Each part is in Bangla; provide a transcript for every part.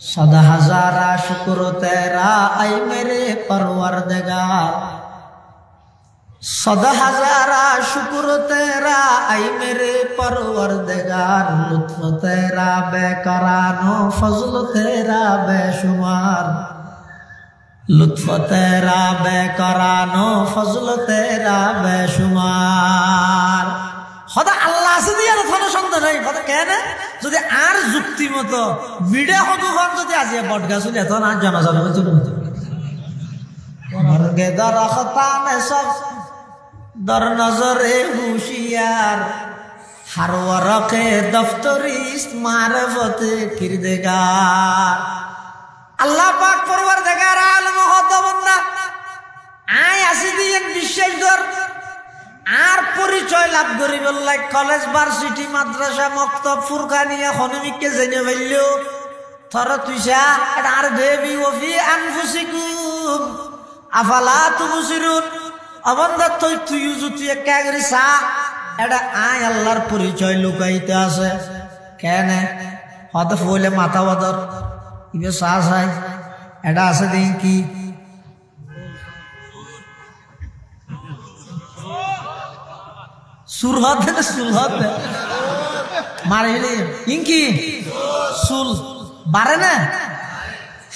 सदा हजारा शुक्र तेरा ऐ मेरे परवरदिगार, सदा हजारा शुक्र तेरा ऐ मेरे परवरदिगार। लुत्फ तेरा बेकरानो फजल तेरा बेशुमार, लुत्फ तेरा बेकरानो फजल तेरा बेशुमार। হদা আল্লাহ আছে দিয়ার থানো সন্দেহ নাই কথা কেন যদি আর যুক্তি মতো বিড়ে হদুফান যদি আজি বটগা চলে তো না জানা যাবে বুঝুন মরগে দরখতানে সব দর নজরে হুশিয়ার হর ওয়ারকে দফতরিস মারফতে কিরদেগার। আল্লাহ পাক পরওয়ারদিগার আলম হদবন্দা আয় আসি দিয়ে বিশ্বাস ধর আর পরিচয় লাভ করি বললাই কলেজ ভার্সিটি মাদ্রাসা মক্তব ফুরকানিয়া খনমিককে জেনে ফেললো থর তুইসা আর দেবী ওফি আনফুসিকুম আফালা তুবসিরুন। অবন্ধা তুই যদি একা করি সা এটা আয় আল্লাহর পরিচয় লুকাইতে আছে কেন হত ফুলে মাথা বদর ইবে সা সাই এটা আছে দিন কি সুরহত না সুলহত মারিলে ইনকি সুল বারে না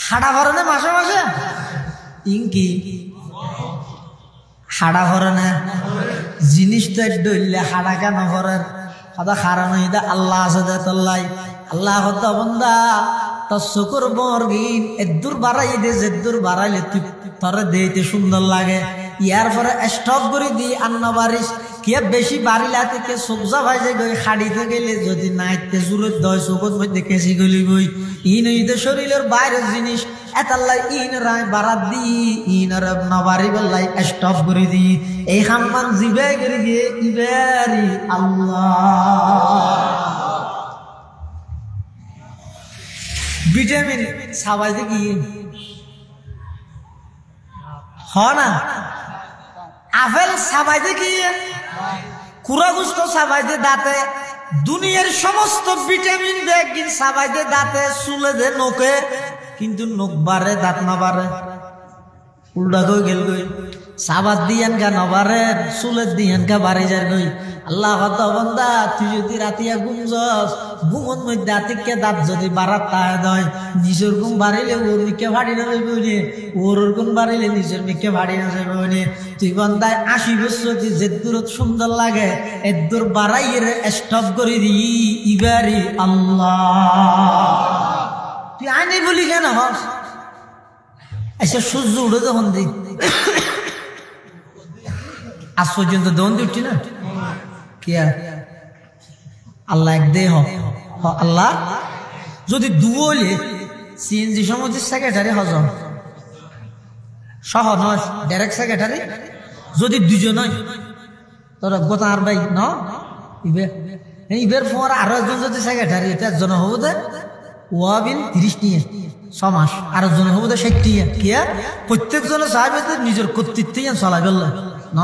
হাড়া ভরে না মাসে মাসে ইনকি হাড়া ভরে না জিনিসটা ডইলে হাড়া কেন ভরেন কথা খারাপ হইদা আল্লাহ আছে দে তল্লাই আল্লাহ হত বন্দা তোর শুকুর বরগিন এদুর বাড়াই দে যেদুর বাড়াইলে তুই তোরে দেইতে সুন্দর লাগে ইয়ার পরে স্টপ করে দি আন্না বারিশ কে বেশি বাড়িলা থেকে সবজা ভাইজে গই খাড়িতে গেলে যদি নাইতে জুরে দয় চোখত মধ্যে কেসি গলি বই ইন ইদে শরীরের বাইরের জিনিস এতাল্লাই in Roy Baaraat the in রব নবারি বল্লাই স্টপ করে দি এই হাম্মান জিবে গরি গিয়ে ইবারি আল্লাহ ভিটামিন সাবাইতে কি হ না আপেল সাবাইতে কি কুড়াগুস্ত সাবাইতে দাঁতে দুনিয়ার সমস্ত ভিটামিন বেগিন সাবাইতে দাঁতে চুলে দে নোকে কিন্তু নোক বাড়ে দাঁত না বাড়ে উল্টা গই গেল গই সাবাত দিয়ান গা নবারে চুলের দিয়ান গা বাড়ি যার গই আল্লাহ হত বন্দা তুই যদি রাতিয়া ঘুমছস ঘুমন মধ্যে আতিককে দাঁত যদি বাড়াত তাই নয় নিজের ঘুম বাড়িলে ওর মিকে ভাড়ি না যাবে নে ওর ঘুম বাড়িলে নিজের মিকে ভাড়ি না যাবে নে তুই বন্দায় 80 বছর যে দূরত সুন্দর লাগে এর দূর বাড়াইয়ের স্টপ করে দি ইবারি আল্লাহ তুই আনি বলি কেন হস আচ্ছা সূর্য উঠে যখন দি আজ পর্যন্ত দন উঠছি না কিয়া আল্লাহ এক দে আল্লাহ যদি দুলে সিএনজি সমিতির সেক্রেটারি হজম সহ নয় ডাইরেক্ট সেক্রেটারি যদি দুজন নয় তোরা গোতার ভাই ন ইবের পর আরো একজন যদি সেক্রেটারি একজন হবো দে ওয়াবিন 30 নিয়ে 6 মাস আর একজন হবো দে 60 নিয়ে কিয়া প্রত্যেকজনে চাইবে নিজের কর্তৃত্বে চলাই ফেললে ন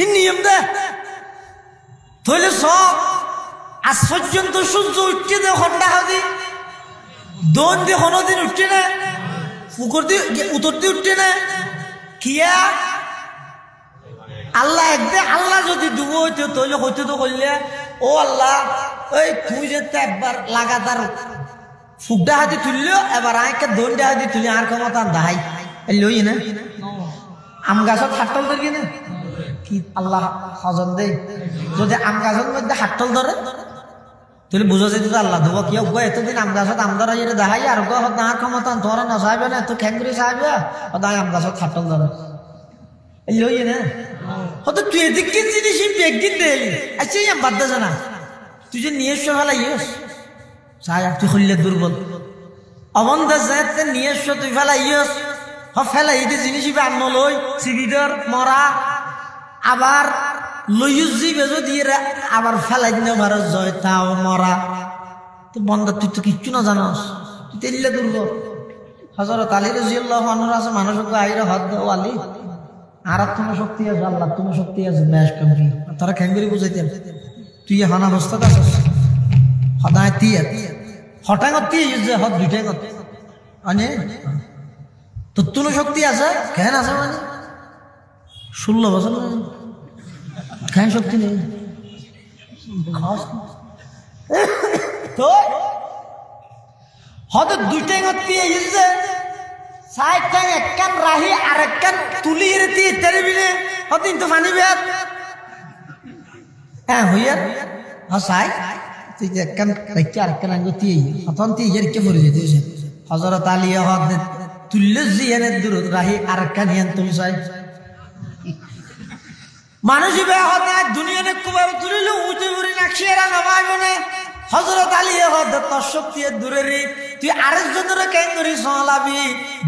এই নিয়ম দে তাহলে সব আজ পর্যন্ত সূর্য উঠছে দে ঘন্টা হাদি দন দিয়ে কোনোদিন উঠছে না পুকুর দিয়ে উত্তর দিয়ে উঠছে না কিয়া আল্লাহ একদে আল্লাহ যদি ডুবো হইতো তাহলে হইতে তো করলে ও আল্লাহ ওই তুই যেতে একবার লাগাতার ফুকডা হাতি তুললো এবার আঁকে দনডা হাতি তুলি আর ক্ষমতা দাহাই লই না আম গাছত হাটল ধরি না কি আল্লাহ হজম দে যদি আম গাছের মধ্যে হাটল ধরে তাহলে বুঝা যেত আল্লাহ ধুব কি এতদিন আম গাছত আম ধরা যেটা দেখাই আর দাঁড় ক্ষমতা ধরে না চাইবে না তো খ্যাঙ্গুরি চাইবে দাঁড় আম গাছত হাটল ধরে লই না হয়তো তুই এদিকে জিনিস একদিন দেলি আচ্ছা আম বাদ দে না তুই যে নিয়ে এসো ফেলাই চাই তুই খুললে দুর্বল অবন্ধ যে নিয়ে এসো তুই ফেলাই ফেলাই জিনিস আন্ন লই সিগিডর মরা আবার লইউজ জিবে যদি আবার ফেলাই দিনে ভারত জয় তাও মরা তো বন্ধা তুই তো কিচ্ছু না জানাস তুই তেলিলে দুর্বল হযরত আলী রাদিয়াল্লাহু আনহু আছে মানুষকে আইরে হদ ওয়ালি আর তোমার শক্তি আছে আল্লাহ তোমার শক্তি আছে বেশ কমকি তারা খেঙ্গুরি বুঝাইতেন তুই হানা অবস্থাতে আছিস সদায় তিয়া হঠাৎ ইউজ হত দুইটাই কত মানে তোর তুলো শক্তি আছে কেন আছে মানে 16 বছর কেন শক্তি নেই তো হয়তো দুইটাই গতি এসেছে সাইডটা একখান রাহি আর একখান তুলি রেতি তেরবিনে হয়তো কিন্তু পানি বেয়াত হ্যাঁ হইয়া হ্যাঁ সাই তুই একখান রেখে আর একখান গতি হতন তুই ইয়ে রেখে পড়ে যেতে হজরত আলী হদ তুল্য জিয়ানের দূর রাহি আর একখান ইয়ান তুল সাই মানুষ দুনিয়াতে কুবার তুলিল উঁচু বুড়ি নাকশিয়ারা নামাইব না হজরত আলী তোর শক্তি দূরের তুই আরেকজনের কেন করি সলাবি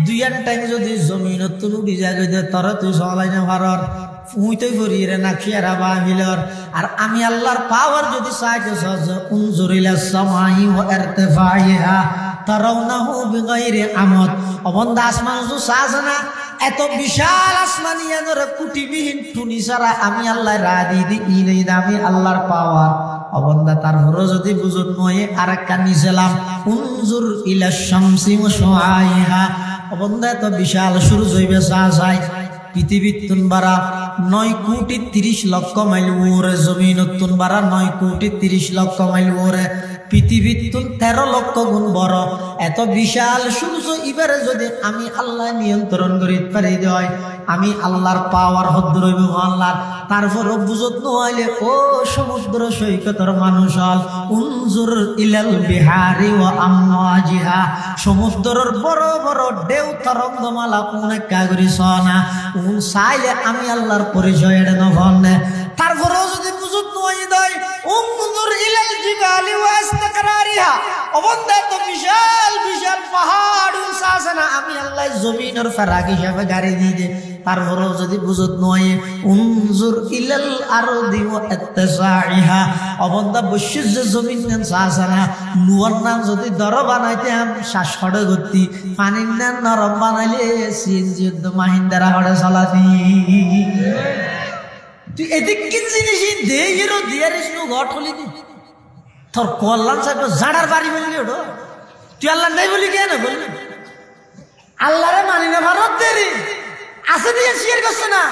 দুই টাইম যদি জমিন তুল উড়ি যাবে তোর তুই সলাই না ভারত উঁচুই পড়ি রে নাকশিয়ারা বা মিলর আর আমি আল্লাহর পাওয়ার যদি সাহায্য সহজ উনজুরিলা সামাই ওয়া ইরতিফাইহা তারাউনাহু বিগাইরি আমদ অবন্দা আসমান তো সাজনা এত বিশাল আসমানিয়ানের কুটিবিহীন টুনি ছাড়া আমি আল্লাহ রাজি দিই আমি আল্লাহর পাওয়ার অবন্দা তারপরও যদি বুঝুন নয় আর একটা নিছিলাম উনজুর ইলা শামসি ওয়া শুআইহা অবন্দা এত বিশাল সূর্য হইবে সাজাই পৃথিবীর তুন বাড়া 9 কোটি 30 লক্ষ মাইল ওরে জমিন তুন বাড়া 9 কোটি 30 লক্ষ মাইল ওরে পৃথিবীর তুন 13 লক্ষ গুণ বড় এত বিশাল সূর্য এবারে যদি আমি আল্লাহ নিয়ন্ত্রণ করিতে পারি দেয় আমি আল্লাহর পাওয়ার হদ রইব আল্লাহ তারপরও বুঝত নইলে ও সমুদ্র সৈকতের মানুষ হল উনজুর ইলাল বিহারি ওয়া আমওয়াজিহা সমুদ্রের বড় বড় ঢেউ তরঙ্গমালা অনেক কাগরি সনা উন চাইলে আমি আল্লাহর পরিচয় এটা নভনে তারপরও যদি বুঝত নই দেয় উনজুর ইলাল জিবালি ওয়া ইস্তিকরারিহা অবন্দা তো বিশাল বিশাল পাহাড় উসাসনা আমি আল্লাহ জমিনের ফারাক হিসাবে গাড়ি দিয়ে তারপরও যদি বুঝত নয় উনজুর ইলাল আরদি ওয়া ইত্তিসাইহা অবন্দা বৈশ্বিক যে জমিন নেন সাসনা নুয়ার নাম যদি দর বানাইতে শ্বাস হড়ে গতি পানির নাম নরম বানাইলে সিএনজি মাহিন্দারা হড়ে চলাতি তুই এদিক কি জিনিস দে হিরো দিয়ারিস নু ঘর ঠলি দি তোর কল্যাণ সাহেব জাড়ার বাড়ি বললি ওটো তুই আল্লাহ নেই বলি কেন বললি আল্লাহরে মানি না ভারত দেরি আছে দিয়ে শেয়ার করছে না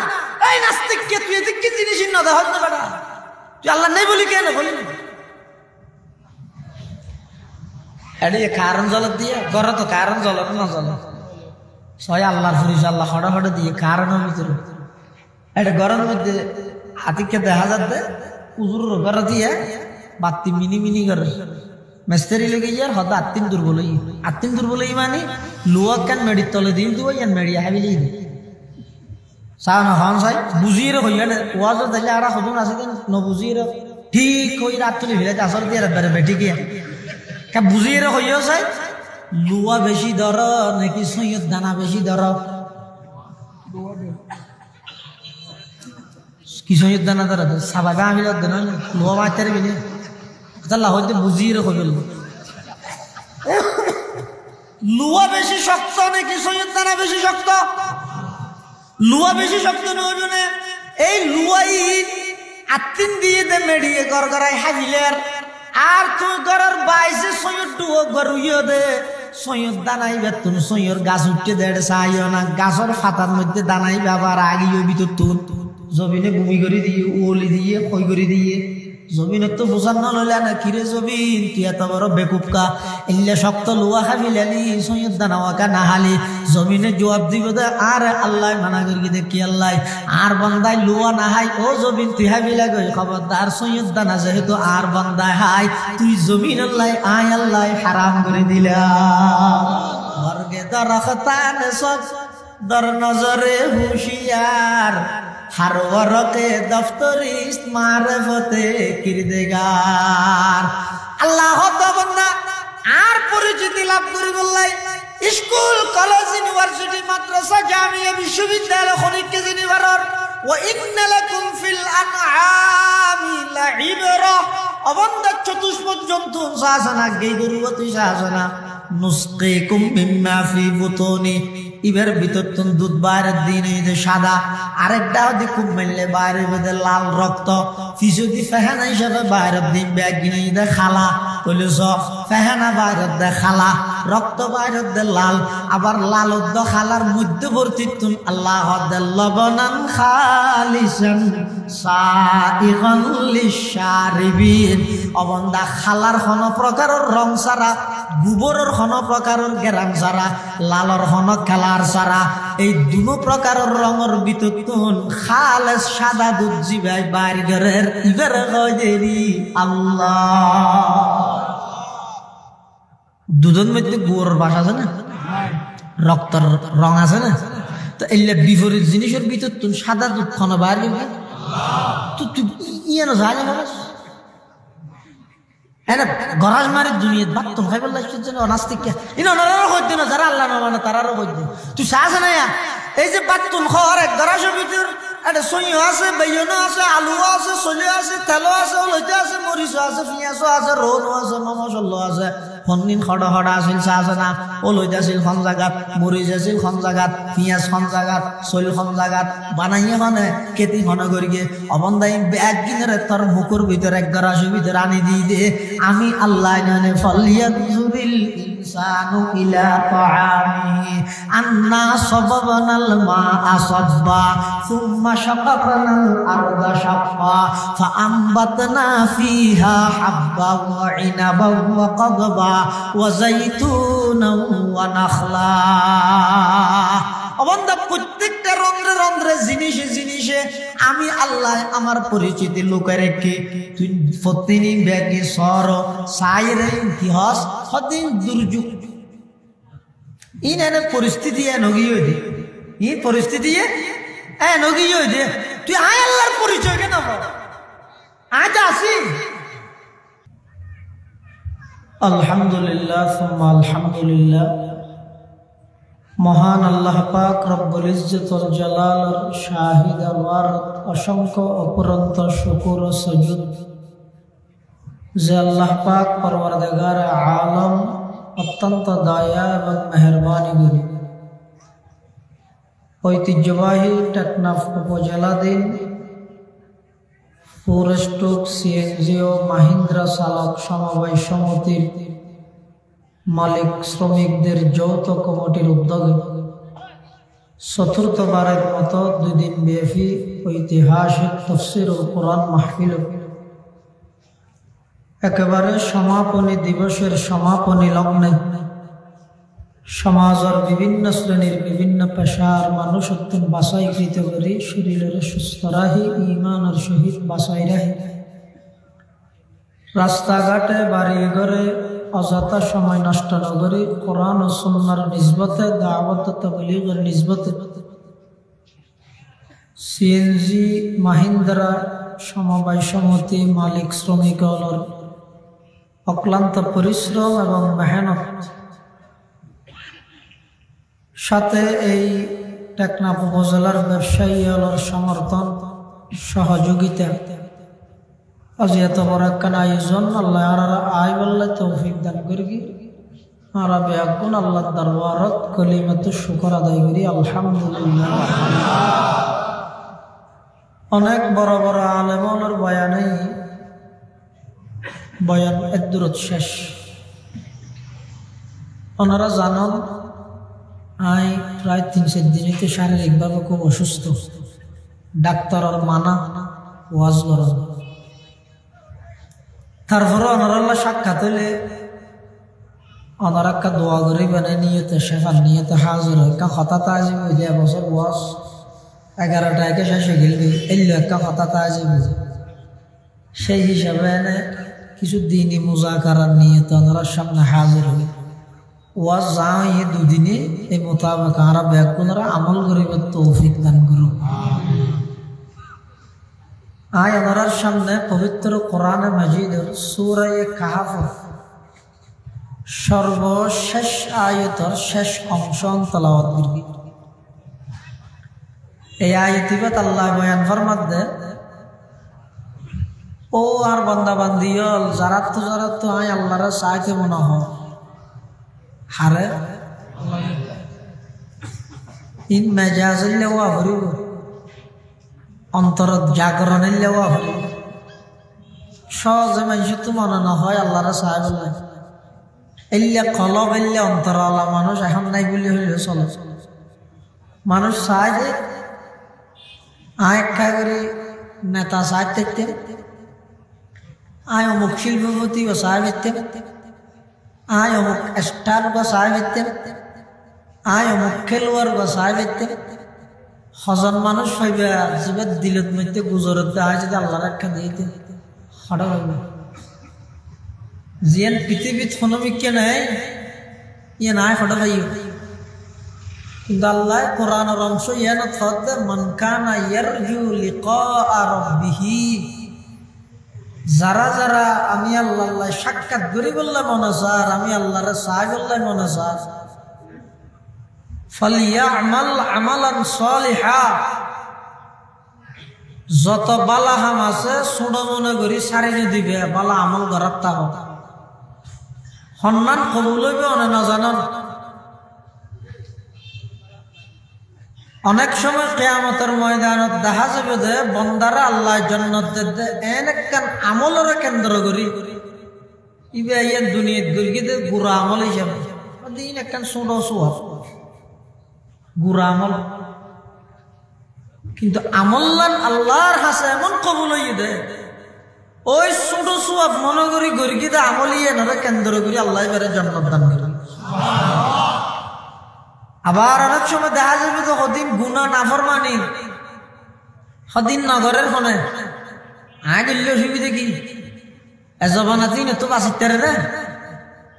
এই নাস্তিক কে তুই এদিক কি জিনিস না দেখ না বেটা তুই আল্লাহ নেই বলি কেন বললি এডি কারণ জলত দিয়ে গড় তো কারণ জলত না জল ছয় আল্লাহর ফুরিস আল্লাহ হড়া হড়ে দিয়ে কারণের ভিতরে এটা গরমের মধ্যে হাতিকে দেখা যাচ্ছে উজুর ঘরে দিয়ে বাতি মিনি মিনি করে মেস্তারি লেগে যার হয়তো আত্মিন দুর্বল মানে লোয়া কেন মেডির তলে দিন দিব ইয়ান মেডিয়া হাবিলি চাও না হন চাই বুঝিয়ে হইয়া ওয়াজ দিলে আর সদন আছে ন বুঝিয়ে ঠিক হই রাত তুলি ভিড়াতে আসর দিয়ে বেড়ে বেটি গিয়া বুঝিয়ে হইয়া চাই লোয়া বেশি দর নাকি সৈয়দ দানা বেশি দর কি সৈয়দ দানা দর সাবাগা আমি লোয়া মারতে বিলে আল্লাহ হইতে বুঝিয়ে হইল লুয়া বেশি শক্ত নাকি সৈয়দ দানা বেশি শক্ত লুয়া বেশি শক্ত নইল না এই লুয়াই আত্মিন দিয়ে দে মেডিয়ে গড় গড়াই হাজিলের আর তুই গড়ের বাইসে সৈয়দ ডুয়ো গড়ুইও দে সৈয়দ দানাই বেতুন সৈয়দ গাছ উঠতে দেড় চাইও না গাছের ফাতার মধ্যে দানাই বাবার আগিয়ে ভিতর তুন জমিনে ভূমি করে দিয়ে ওলি দিয়ে কই করে দিয়ে জমিনে তো বোঝান না লইলা না কিরে জমিন তুই এত বড় বেকুবকা এলে শক্ত লোয়া খাবি লেলি সৈয়দ দানাওয়াকা না হালি জমিনে জবাব দিব দে আর আল্লাহ মানা করি দে কি আল্লাহ আর বান্দাই লোয়া না হাই ও জমিন তুই হাবি লাগে খবরদার সৈয়দ দানা যেহেতু আর বান্দায় হাই তুই জমিন আল্লাহ আয় আল্লাহ হারাম করে দিলা মর্গে দরখতান সব দর নজরে হুশিয়ার हर वरके दफ्तरी मारफते किरदेगार अल्लाह तो बंदा आर परिचिति लाभ करी बोललाई स्कूल कॉलेज यूनिवर्सिटी मद्रसा जामिया विश्वविद्यालय खनिक के जिनिवारर व इन्न लकुम फिल अनआमी लाइबरा अबंदा चतुष्पद जंतु शासना गई गरुवती शासना নুসকিকুম মিম্মা ফি বুতুনি ইবের ভিতর তুন দুধ বাইরের দিন যে সাদা আরেকটা দি খুব মেললে বাইরের ভিতরে লাল রক্ত ফিসুদি ফেহানা হিসাবে বাইরের দিন ব্যাগ গিনে দে খালা কইলে স ফেহানা বাইরের দে খালা রক্ত বাইরের দে লাল আবার লাল উদ্দ খালার মধ্যবর্তী তুন আল্লাহ দে লবনান খালিসান সাইগান লিশারিবিন অবন্দা খালার কোন প্রকারের রং সারা গোবরের কোন প্রকারের গেরাম সারা লালর কোন কালার সারা এই দুনো প্রকারের রঙের ভিতর তুন খালেস সাদা দুধ জিবাই বাইর ঘরের ইবের গজেরি আল্লাহ দুধের মধ্যে গোবরের বাস আছে না রক্তের রং আছে না তো এলে বিপরীত জিনিসের ভিতর তুন সাদা দুধ খানো বাইর তো তুই ইয়ে না যায় না গরাজ মারি দুনিয়াত বাত্তন খাইবার লাগছে যেন নাস্তিক ইনারও হইতে না যারা আল্লাহ না মানে তারারও হইতে তুই চাস না এই যে বাত্তন খাওয়ার এক গরাজের ভিতর একটা সইও আছে বেইয়নো আছে আলু আছে সলিও আছে তেলও আছে লইতে আছে মরিচও আছে পিঁয়াজও আছে রৌনও আছে মশলা আছে হন্দিন খড়া খড়া আছিল চা আছে না ও লইতে আছিল খন জাগাত মরিচ আছিল খন জাগাত পিঁয়াজ খন জাগাত চল খন জাগাত বানাইয়ে মানে কেতি খনে করি গিয়ে অবন্দাই ব্যাগ কিনে তোর মুখের ভিতরে এক গরাজের ভিতরে আনি দিয়ে দে আমি আল্লাহ জানে ফালিয়ানজুরিল ইনসানু ইলা তাআমিহি আন্না সাবাবানাল মাআ সাব্বা সুম্মা শাকাকনাল আরদা শাক্কা ফাআমবাতনা ফিহা হাব্বা ওয়া ইনাবা ওয়া কাদবা ওয়া যাইতুনা ওয়া নাখলা অবন্দা প্রত্যেকটা রন্ধ্রে রন্ধ্রে জিনিসে জিনিসে আমি আল্লাহ আমার পরিচিতি লোকের রেখে তুই প্রতিদিন ব্যাগে সর সাইরে কি হস সদিন দুর্যোগ ইন এনে পরিস্থিতি নগি হয়ে দে ই পরিস্থিতি নগি হয়ে দে তুই আয় আল্লাহর পরিচয় কেন আজ আসি আলহামদুলিল্লাহ সুম্মা আলহামদুলিল্লাহ মহান আল্লাহ পাক রব্বুল ইজ্জত ওয়াল জালালের শাহিদ আর অসংখ্য অপরন্ত শুকর ও সুজুদ যে আল্লাহ পাক পরওয়ারদিগার আলম অত্যন্ত দয়া এবং মেহেরবানি করি ঐতিহ্যবাহী টেকনাফ উপজেলাধীন ফরেস্ট সিএনজি ও মাহিন্দ্রা চালক সমবায় সমিতির মালিক শ্রমিকদের যৌথ কমিটির উদ্যোগে চতুর্থবারের মতো 2 দিন ব্যাপী ঐতিহাসিক তাফসীরুল কোরআন মাহফিল একেবারে সমাপনী দিবসের সমাপনী লগ্নে সমাজের বিভিন্ন শ্রেণীর বিভিন্ন পেশার মানুষ অত্যন্ত বাছাইকৃত করে শরীরের সুস্থ রাহি ইমানের সহিত বাছাই রাহি রাস্তাঘাটে বাড়ি ঘরে অযথা সময় নষ্ট না করে কোরআন ও সুন্নাহর নিসবতে দাওয়াত ও তাবলীগের নিসবতে সিএনজি মাহিন্দ্রা সমবায় সমিতি মালিক শ্রমিকদের অক্লান্ত পরিশ্রম এবং মেহনত সাথে এই টেকনাফ উপজেলার ব্যবসায়ীদের সমর্থন সহযোগিতা আজ এত বড় একখান আয়োজন আল্লাহ আয় বললে তৌফিক দান করি আর বেগুন আল্লাহ দরবারত কলিমাত শুকর আদায় করি আলহামদুলিল্লাহ অনেক বড় বড় আলেমর বয়ানেই বয়ান একদূরত শেষ ওনারা জানান আই প্রায় 3-4 দিনেতে শারীরিকভাবে খুব অসুস্থ ডাক্তারের মানা ওয়াজ করা তারপরে ওনারা সাক্ষাৎ হলে ওনারা একটা দোয়া করে মানে নিয়তে শেফার নিয়তে হাজির হয় একটা হঠাৎ আজিব হয়ে যায় বছর বয়স 11টা একে শেষে গেলবে এলো একটা হঠাৎ আজিব সেই হিসাবে এনে কিছু দিনই মুজাকারার নিয়তে ওনারা সামনে হাজির হয় ওয়াজ যাও এই 2 দিনে এই মোতাবেক আমরা ব্যাগুনরা আমল করিবার তৌফিক দান করুন আয় ওনার সামনে পবিত্র কোরআন মাজিদের সূরা কাহফ সর্বশেষ আয়াতের শেষ অংশ তেলাওয়াত করি এই আয়াতিবাত আল্লাহ বয়ান ফরমাতে ও আর বান্দা বান্দিয়ল যারা তো আয় আল্লাহর চাইতে মনে হয় হারে ইন মেজাজের লেওয়া ভরিব অন্তর জাগরণের লেওয়া ভরিব সহজে মানুষ তো মনে না হয় আল্লাহরা সাহেব এলে কলব এলে অন্তর আল্লাহ মানুষ এখন নাই বলে হইলে চলে মানুষ চায় যে একটা করে নেতা সাহেব দেখতেন আয় অমুক শিল্পপতি ও সাহেব দেখতেন আয় অমুক স্টার বা সাহেব দেখতেন আয় অমুক খেলোয়াড় বা সাহেব দেখতেন হজন মানুষ হইবে জীবের দিলত মধ্যে গুজরত দেওয়া যদি আল্লাহ একটা দিয়েতে হঠাৎ হইবে জিয়ান পৃথিবীত হনমিকে নাই ইয়ে নাই হঠাৎ হইব কিন্তু আল্লাহ কোরআনের অংশ ইয়ান থতে মান কানা ইয়ারজু লিকা রাব্বিহি যারা যারা আমি আল্লাহ সাক্ষাৎ করি বললে মনে চার আমি আল্লাহরে চাই বললে মনে চার ফালিয়ামাল আমালান সালিহা যত বালা হাম আছে ছোট মনে করি সারিনে দিবে বালা আমল করার তাহ সন্মান কবুল হইবে অনে না জানান অনেক সময় কিয়ামতের ময়দানত দেখা যাবে যে বন্দারা আল্লাহ জান্নাত দে এন একখান আমলের কেন্দ্র করি ইবে আইয়ান দুনিয়াত গরিতে গুড়া আমল হিসাবে দিন একখান ছোট সোয়াব গুড়া আমল কিন্তু আমল্লান আল্লাহর হাসে এমন কবুল হইয়ে দে ওই ছোট সোয়াব মনে করি গরিতে আমল ইয়ে নরে কেন্দ্র করি আল্লাহ এবারে জান্নাত দান করি আবার অনেক সময় দেখা যাবে তো সদিন গুণা নাফরমানি সদিন নগরের ফোনে গেলে অসুবিধা কি এজবানাতি না তো বাঁচিতে রে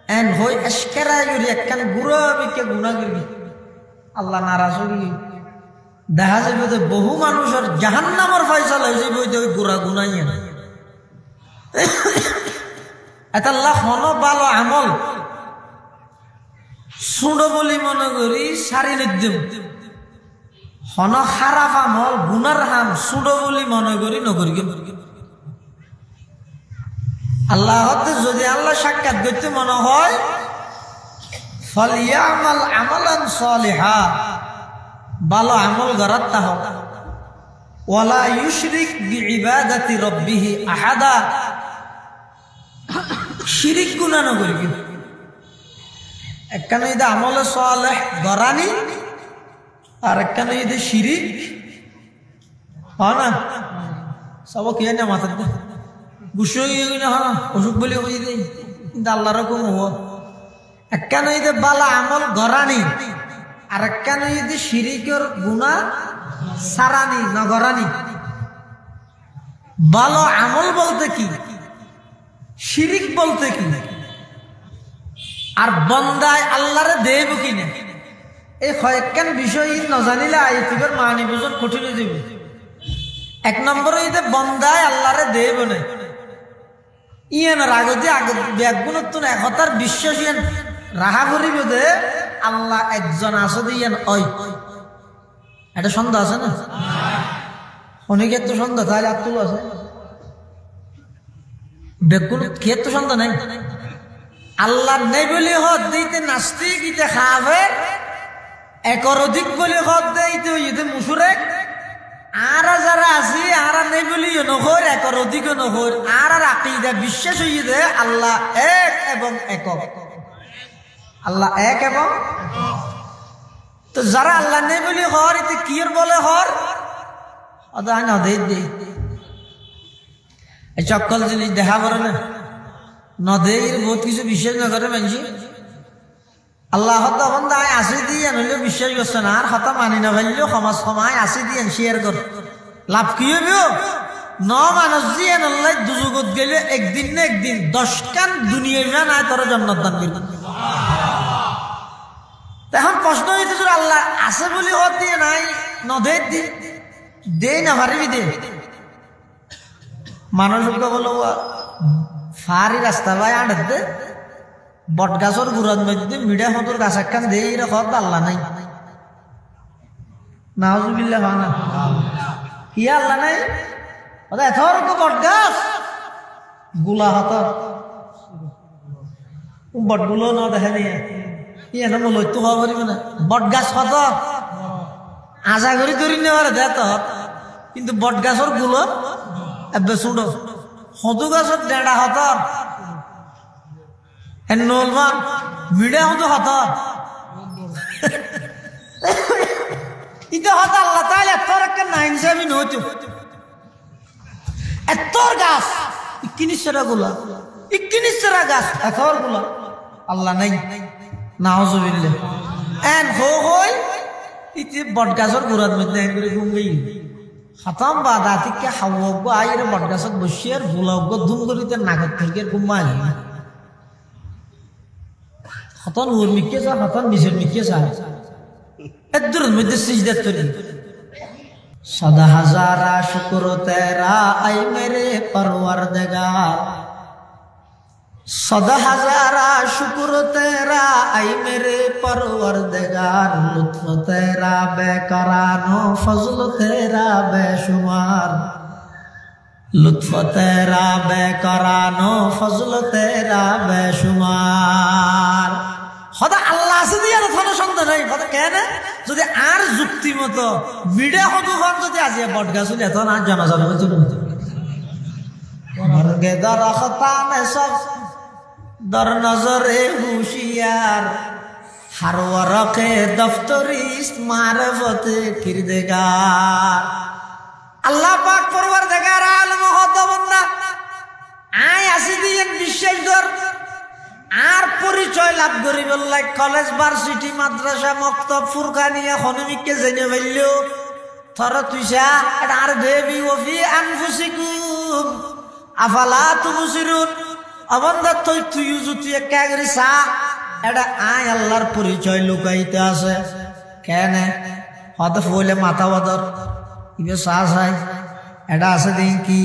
এন হই এসকেরাই করি একখান গুড়া বিকে গুণা করি আল্লাহ নারাজ হই দেখা যাবে যে বহু মানুষের জাহান্নামের ফয়সালা হয়ে যাবে ওই গুড়া গুনাইয়া এটা আল্লাহ হন ভালো আমল সুড়ো বলি মনে করি সারি নিদ্যম হন খারাপ আমল গুনার হাম সুড়ো বলি মনে করি নগরি আল্লাহ যদি আল্লাহ সাক্ষাৎ করতে মনে হয় ফালিয়ামাল আমালান সালিহা ভালো আমল করার তাহ ওয়ালা ইউশরিক বিইবাদাতি রাব্বিহি আহাদা শিরিক গুনাহ নগরি একখানে ঈদে আমলে সালেহ গরানি আর একখানে ঈদে শিরিক হয় না সব কে না মাথার গুসো না হয় অসুখ বলে হয়ে দেয় কিন্তু আল্লাহ রকম হো একখানে ঈদে বালা আমল গরানি আর একখানে ঈদে শিরিকের গুণা সারানি না গরানি ভালো আমল বলতে কি শিরিক বলতে কি আর বন্দায় আল্লাহরে দেব কিনা এই কয়েকখান বিষয় ন জানিলে আইতিবের মানি বুঝন কঠিন হয়ে যাবে এক নম্বর হইতে বন্দায় আল্লাহরে দেব না ইয়ানোর আগতে ব্যাগুণত্ব একতার বিশ্বাস ইয়ান রাহা করিব যে আল্লাহ একজন আছে ইয়ান ওই এটা সন্দেহ আছে না অনেকের তো সন্দেহ তাহলে আত্মুল আছে ব্যাগুণ কে তো সন্দেহ নাই আল্লাহ নেই বলে হদ দিতে নাস্তিক ইতে খাবে একর অধিক বলে হদ দেইতে ইতে মুসুরেক আর যারা আছে আর নেই বলি নহর একর অধিক নহর আর আকীদা বিশ্বাস হইয়ে দে আল্লাহ এক এবং একক আল্লাহ এক এবং তো যারা আল্লাহ নেই বলি হর ইতে কির বলে হর অদা না দেই দেই এই চক্কল জিনিস দেখা করে না নদের বহুত কিছু বিশ্বাস না করে মানছি আল্লাহ তখন দায় আসি দিয়ে আনলেও বিশ্বাস করছে না আর হতা মানি না ফেললেও সমাজ সময় আসি দিয়ে শেয়ার কর লাভ কি হবে ন মানুষ দিয়ে আল্লাহ দুজগত গেলে একদিন না একদিন 10 কান দুনিয়া নাই তোর জান্নাত দান করবে এখন প্রশ্ন হইতে আল্লাহ আছে বলে হত দিয়ে নাই নদের দি দে না পারবি দে মানুষকে বলো ফারি রাস্তা ভাই আনতে বট গাছর গুড়ার মধ্যে মিডিয়া হতর গাছ একখান দিয়ে এরকম আল্লাহ নাই নাউজুবিল্লাহ না কি আল্লাহ নাই ওটা এত বট গাছ গুলা হত বটগুলো না দেখা নিয়ে ইয়ে না লইতো হওয়া পারিব না বট গাছ কত আশা করি ধরি নেওয়ার দেয় তো কিন্তু বট গাছর গুলো এবে ছুড়ো হদু গাছর ডেড়া হতর নলমান মিডে হতো হতর ইতো হত আল্লাহ তাহলে তোর একটা নাইন সেভেন হইতো এতর গাছ ইকিনিশরা গুলা ইকিনিশরা গাছ এতর গুলা আল্লাহ নাই নাউজুবিল্লাহ এন হই ইতি বট গাছর গোড়ার মধ্যে এন করে ঘুম গই খতম বাদা থেকে হাওয়াগ আইরে বট গাছত বসিয়ার ভুলাগ ধুম করিতে নাগত থেকে ঘুমাই খতন ওর মিকে যা খতন নিজের মিকে যা এদুর মধ্যে সিজদা করি सदा हजारा शुक्र तेरा ऐ मेरे परवरदिगार सदा हजारा शुक्र तेरा ऐ मेरे परवरदिगार लुत्फ तेरा बेकरानो फजल तेरा बेशुमार लुत्फ तेरा बेकरानो फजल तेरा बेशुमार হদা আল্লাহ আছে দিয়ে থানো সন্দেহ নাই হদা কেন যদি আর যুক্তি মতো বিড়ে হদু হন যদি আজি বট গাছ এত না জানা যাবে মরগে দরখতানে সব দর নজরে হুশিয়ার হর ওয়ারকে দফতরিস মারফতে কিরদেগার আল্লাহ পাক পরওয়ারদিগার আলম হদা বন্দা আয় আসি দিয়ে বিশ্বাস ধর আর পরিচয় লাভ করি বললাই কলেজ ভার্সিটি মাদ্রাসা মক্তব ফুরকানিয়া খনমিককে জেনে ফেললো থর তুইসা আর দেবী ওফি আনফুসিকুম আফালা তুবসিরুন অবন্দা তুই যদি একা করে সা এটা আয় আল্লাহর পরিচয় লুকাইতে আছে কেন হত ফুলে মাথা বদর ইবে সাস হয় এটা আছে দিন কি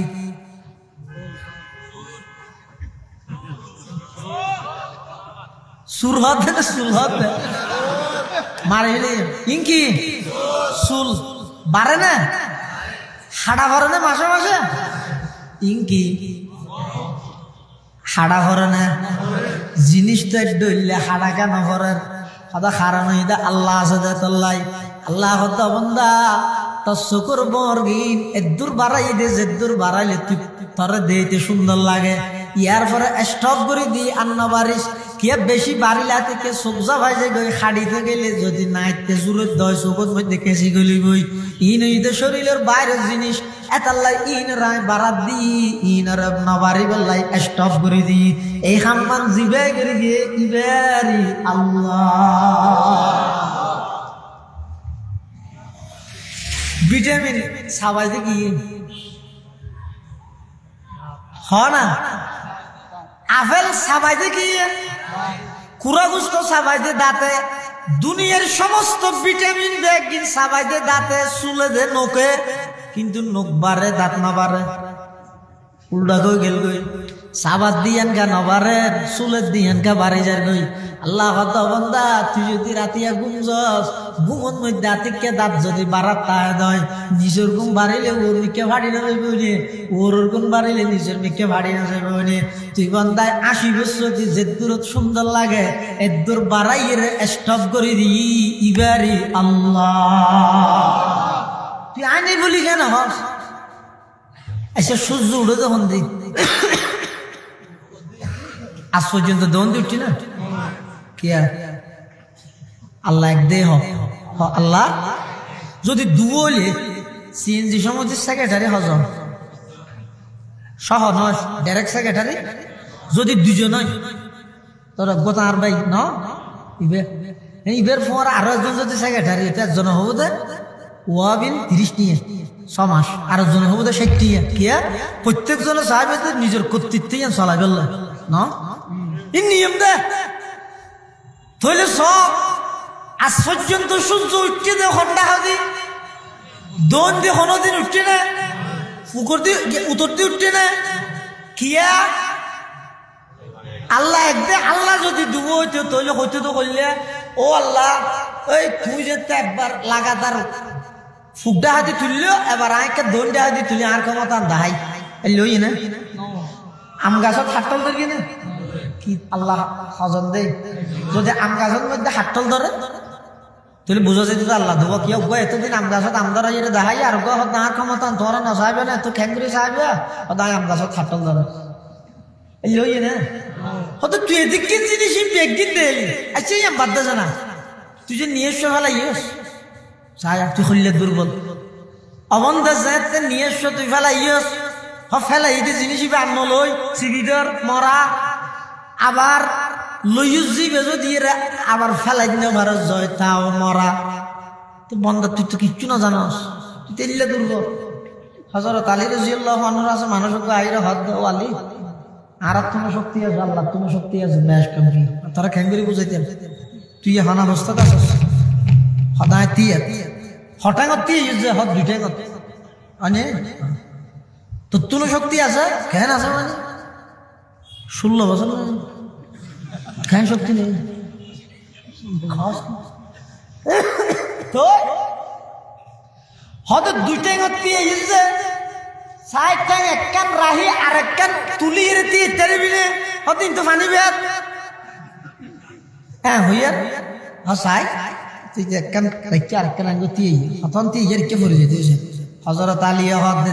সুরহত না সুলহত মারিলে ইনকি সুল বারে না হাড়া ভরে না মাসে মাসে ইনকি হাড়া ভরে না জিনিসটা ডইলে হাড়া কেন ভরেন কথা খারাপ হইদা আল্লাহ আছে দে তল্লাই আল্লাহ হত বন্দা তোর শুকুর বর্গিন এদুর বাড়াই দে যেদুর বাড়াইলে তুই তোরে দেইতে সুন্দর লাগে ইয়ার পরে স্টপ করে দি আন্না বারিশ কে বেশি বাড়িলা থেকে সবজা ভাইজে গই খাড়িতে গেলে যদি নাইতে জুরের দয় চোখত মধ্যে কেসি গলি বই ইন ইদে শরীরের বাইরের জিনিস এতাল্লাই in Roy Baaraat the in রব নবারি বল্লাই স্টপ করে দি এই হাম্মান জিবে করে গিয়ে ইবারি আল্লাহ ভিটামিন সাবাইতে কি হ না আপেল সাবাইতে কি কুড়াগুস্ত সাবাইতে দাঁতে দুনিয়ার সমস্ত ভিটামিন ব্যাগিন সাবাইতে দাঁতে চুলে দে নোকে কিন্তু নোক বাড়ে দাঁত না বাড়ে উল্টা গই গেল গই সাবাত দিয়ান গা নবারে চুলের দিয়ান গা বাড়ি যার গই আল্লাহ হত বন্দা তুই যদি রাতিয়া ঘুমছস ঘুমন মধ্যে আতিককে দাঁত যদি বাড়াত তাই নয় নিজের ঘুম বাড়িলে ওর মিকে ভাড়ি না যাবে নে ওর ঘুম বাড়িলে নিজের মিকে ভাড়ি না যাবে নে তুই বন্দায় 80 বছর যে দূরত সুন্দর লাগে এর দূর বাড়াইয়ের স্টপ করে দি ইবারি আল্লাহ তুই আনি বলি কেন হস আচ্ছা সূর্য উঠে যখন দি আজ পর্যন্ত দন উঠছি না কি আল্লাহ এক দেহ আল্লাহ যদি দুলে সিএনজি সমিতির সেক্রেটারি হজম সহ নয় ডাইরেক্ট সেক্রেটারি যদি দুজন নয় তোর গোতার ভাই ন ইবের পর আরো একজন যদি সেক্রেটারি একজন হবো দে ওয়াবিন 30 নিয়ে 6 মাস আর একজন হবো দে 60 নিয়ে কি প্রত্যেক জনে চাইবে নিজের কর্তৃত্বে চলাই ফেললে ন নিয়ম দে তাহলে সব আজ পর্যন্ত সূর্য উঠছে দে ঘন্টা হাদি দোন দিয়ে কোনোদিন উঠছে না পুকুর দিয়ে উত্তর দিয়ে উঠছে না কিয়া আল্লাহ একদে আল্লাহ যদি ডুবো হইতো তাহলে হইতে তো করলে ও আল্লাহ ওই তুই যে একবার লাগাতার ফুকডা হাতি তুললো এবার আঁকে দোনটা হাতি তুলি আর ক্ষমতা দাহাই লই না আম গাছত হাটল করি না কি আল্লাহ হজম দেয় যদি আম গাছের মধ্যে হাতল ধরে তাহলে বুঝা যেত আল্লাহ দেবো কি গো এতদিন আম গাছত আম ধরা যেটা দেখাই আর গো দাঁড় ক্ষমতা তোরা না চাইবে না এত খ্যাঙ্গুরি চাইবে দাঁড় আম গাছত হাতল ধরে লইয়ে না হয়তো তুই এদিকে জিনিস একদিন দেলি আচ্ছা আম বাদ দে না তুই যে নিয়ে এসো ফেলাইস চাই তুই হইলে দুর্বল অবন্ধ যাতে নিয়ে এসো তুই ফেলাইস ফেলাই যে জিনিস আন্ন লই সিগিডর মরা আবার লইস জিবে যদি আবার ফেলাই দিনে ভারত জয় তাও মরা তো বন্ধা তুই তো কিচ্ছু না জানাস তুই তেলিলে দুর্বল হজরত আলী রাদিয়াল্লাহু আনহু আছে মানুষকে আইরে হদ আলী আর তোমার শক্তি আছে আল্লাহ তোমার শক্তি আছে বেশ কমকি তারা খেঙ্গুরি বুঝাইতেন তুই এখন অবস্থাতে আছিস সদায় তিয়া হঠাৎ তিয়া হদ দুইটাই কত আনে তোর তুলো শক্তি আছে কেন আছে মানে 16 বছর কেন শক্তি নেই তো হয়তো দুইটাই তিয়া সাইডটাই একখান রাহি আর একখান তুলি রেতি তেরবিনে হতিন তো ফানি বেত হ্যাঁ হইয়া হ্যাঁ সাই তুই একখান রেখে আর একখান আঙ্গুতি হতন তুই ইয়ে রেখে পড়ে যেতে হজরত আলী হদ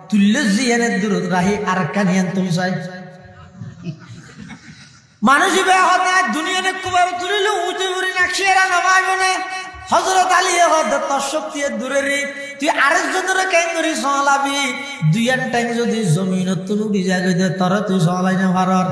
তুল্য জিয়ানের দূর রাহি আর একখান হিয়ান তুল সাই মানুষ দুনিয়ানে কুবার তুলিল উঁচু বুড়ি নাকশিয়ারা নবাইব না হজরত আলী হদ তোর শক্তি দূরের তুই আরেকজনের কেন করি সলাবি দুই টাইম যদি জমিন তুল উড়ি যায় তোর তুই সলাই না ভারত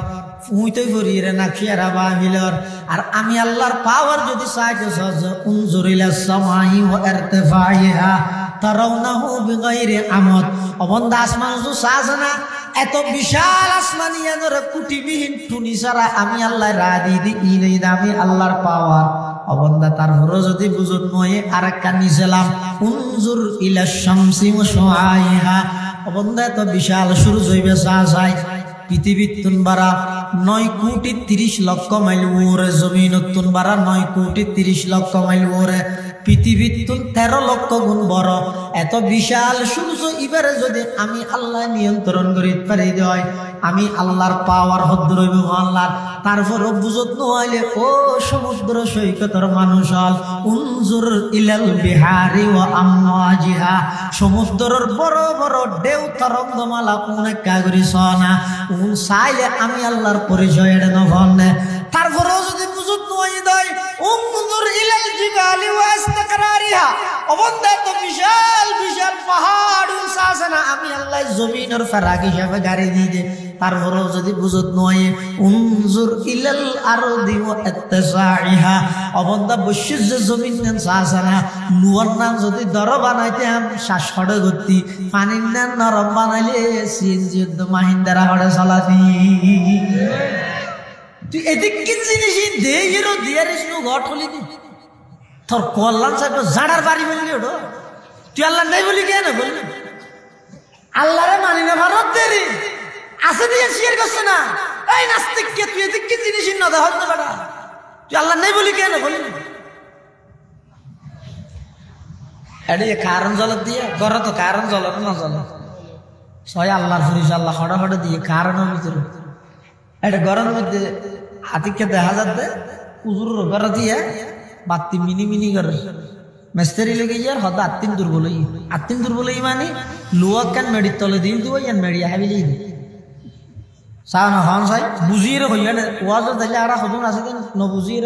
উঁইতই করি রে নাকশিয়ারা বা মিলর আর আমি আল্লাহর পাওয়ার যদি সাহায্য সহজ উনজুরিলা সামাই ওয়া ইরতিফাইহা তারাউনাহু বিগাইরি আমদ অবন্ধা আসমান তো সাজনা এত বিশাল আসমানিয়ানের কুটিবিহীন টুনি ছাড়া আমি আল্লাহ রাদি দি ইনেই আমি আল্লাহর পাওয়ার অবন্ধা তারপরে যদি বুঝুন নয় আর একটা নিছিলাম উনজুর ইলা শামসি ওয়া শুআইহা অবন্ধা এত বিশাল সূর্য হইবে সাজাই পৃথিবীর তুন বাড়া 9 কোটি 30 লক্ষ মাইল ওরে জমিন তুন বাড়া 9 কোটি 30 লক্ষ মাইল ওরে পৃথিবীর তুন 13 লক্ষ গুণ বড় এত বিশাল সূর্য এবারে যদি আমি আল্লাহ নিয়ন্ত্রণ করিতে পারি দেয় আমি আল্লাহর পাওয়ার হদ রইব আল্লাহ তারপরও বুঝত নইলে ও সমুদ্র সৈকতের মানুষ হল উনজুর ইলাল বিহারি ওয়া আমওয়াজিহা সমুদ্রের বড় বড় ঢেউ তরঙ্গমালা কোন কাগরি সনা উন চাইলে আমি আল্লাহর পরিচয় এড়ে নভনে তারপরও যদি বুঝত নই দেয় উনজুর ইলাল জিবালি ওয়া ইস্তিকরারিহা অবন্ধা তো বিশাল বিশাল পাহাড় উসাসনা আমি আল্লাহ জমিনের ফারাক হিসাবে গাড়ি দিয়ে তারপরও যদি বুঝত নয় উনজুর ইলাল আরদি ওয়া ইত্তিসাইহা অবন্ধা বৈশ্বিক যে জমিন নেন সাসনা নুয়ার নাম যদি দর বানাইতাম শ্বাস হড়ে গতি পানির নাম নরম বানাইলে সিএনজি মাহিন্দারা হড়ে চলাতি তুই এদিক কি জিনিস দে হিরো দিয়ারিস নু ঘর ঠলি দি তোর কল্যাণ সাহেব জাড়ার বাড়ি বললি ওটা তুই আল্লাহ নাই বলি কেন বললি আল্লাহরে মানি না ভারত দেরি আছে দিয়ে শেয়ার করছে না এই নাস্তিক কে তুই এদিক কি জিনিস না দেখ না বেটা তুই আল্লাহ নাই বলি কেন বললি এডি কারণ জলত দিয়ে ঘরে তো কারণ জলত না জল ছয় আল্লাহর ফুরিস আল্লাহ হড়ে হড়ে দিয়ে কারণের ভিতরে এটা ঘরের মধ্যে হাতিকে দেখা যাচ্ছে উজুর ঘরে দিয়ে বাতি মিনি মিনি করে মেস্তারি লেগে যার হয়তো আত্মিন দুর্বল মানে লোয়া কেন মেডির তলে দিন দিব ইয়ান মেডিয়া হাবিলি চাও না হন চাই বুঝিয়ে হইয়া ওয়াজ দিলে আর সদন আছে ন বুঝিয়ে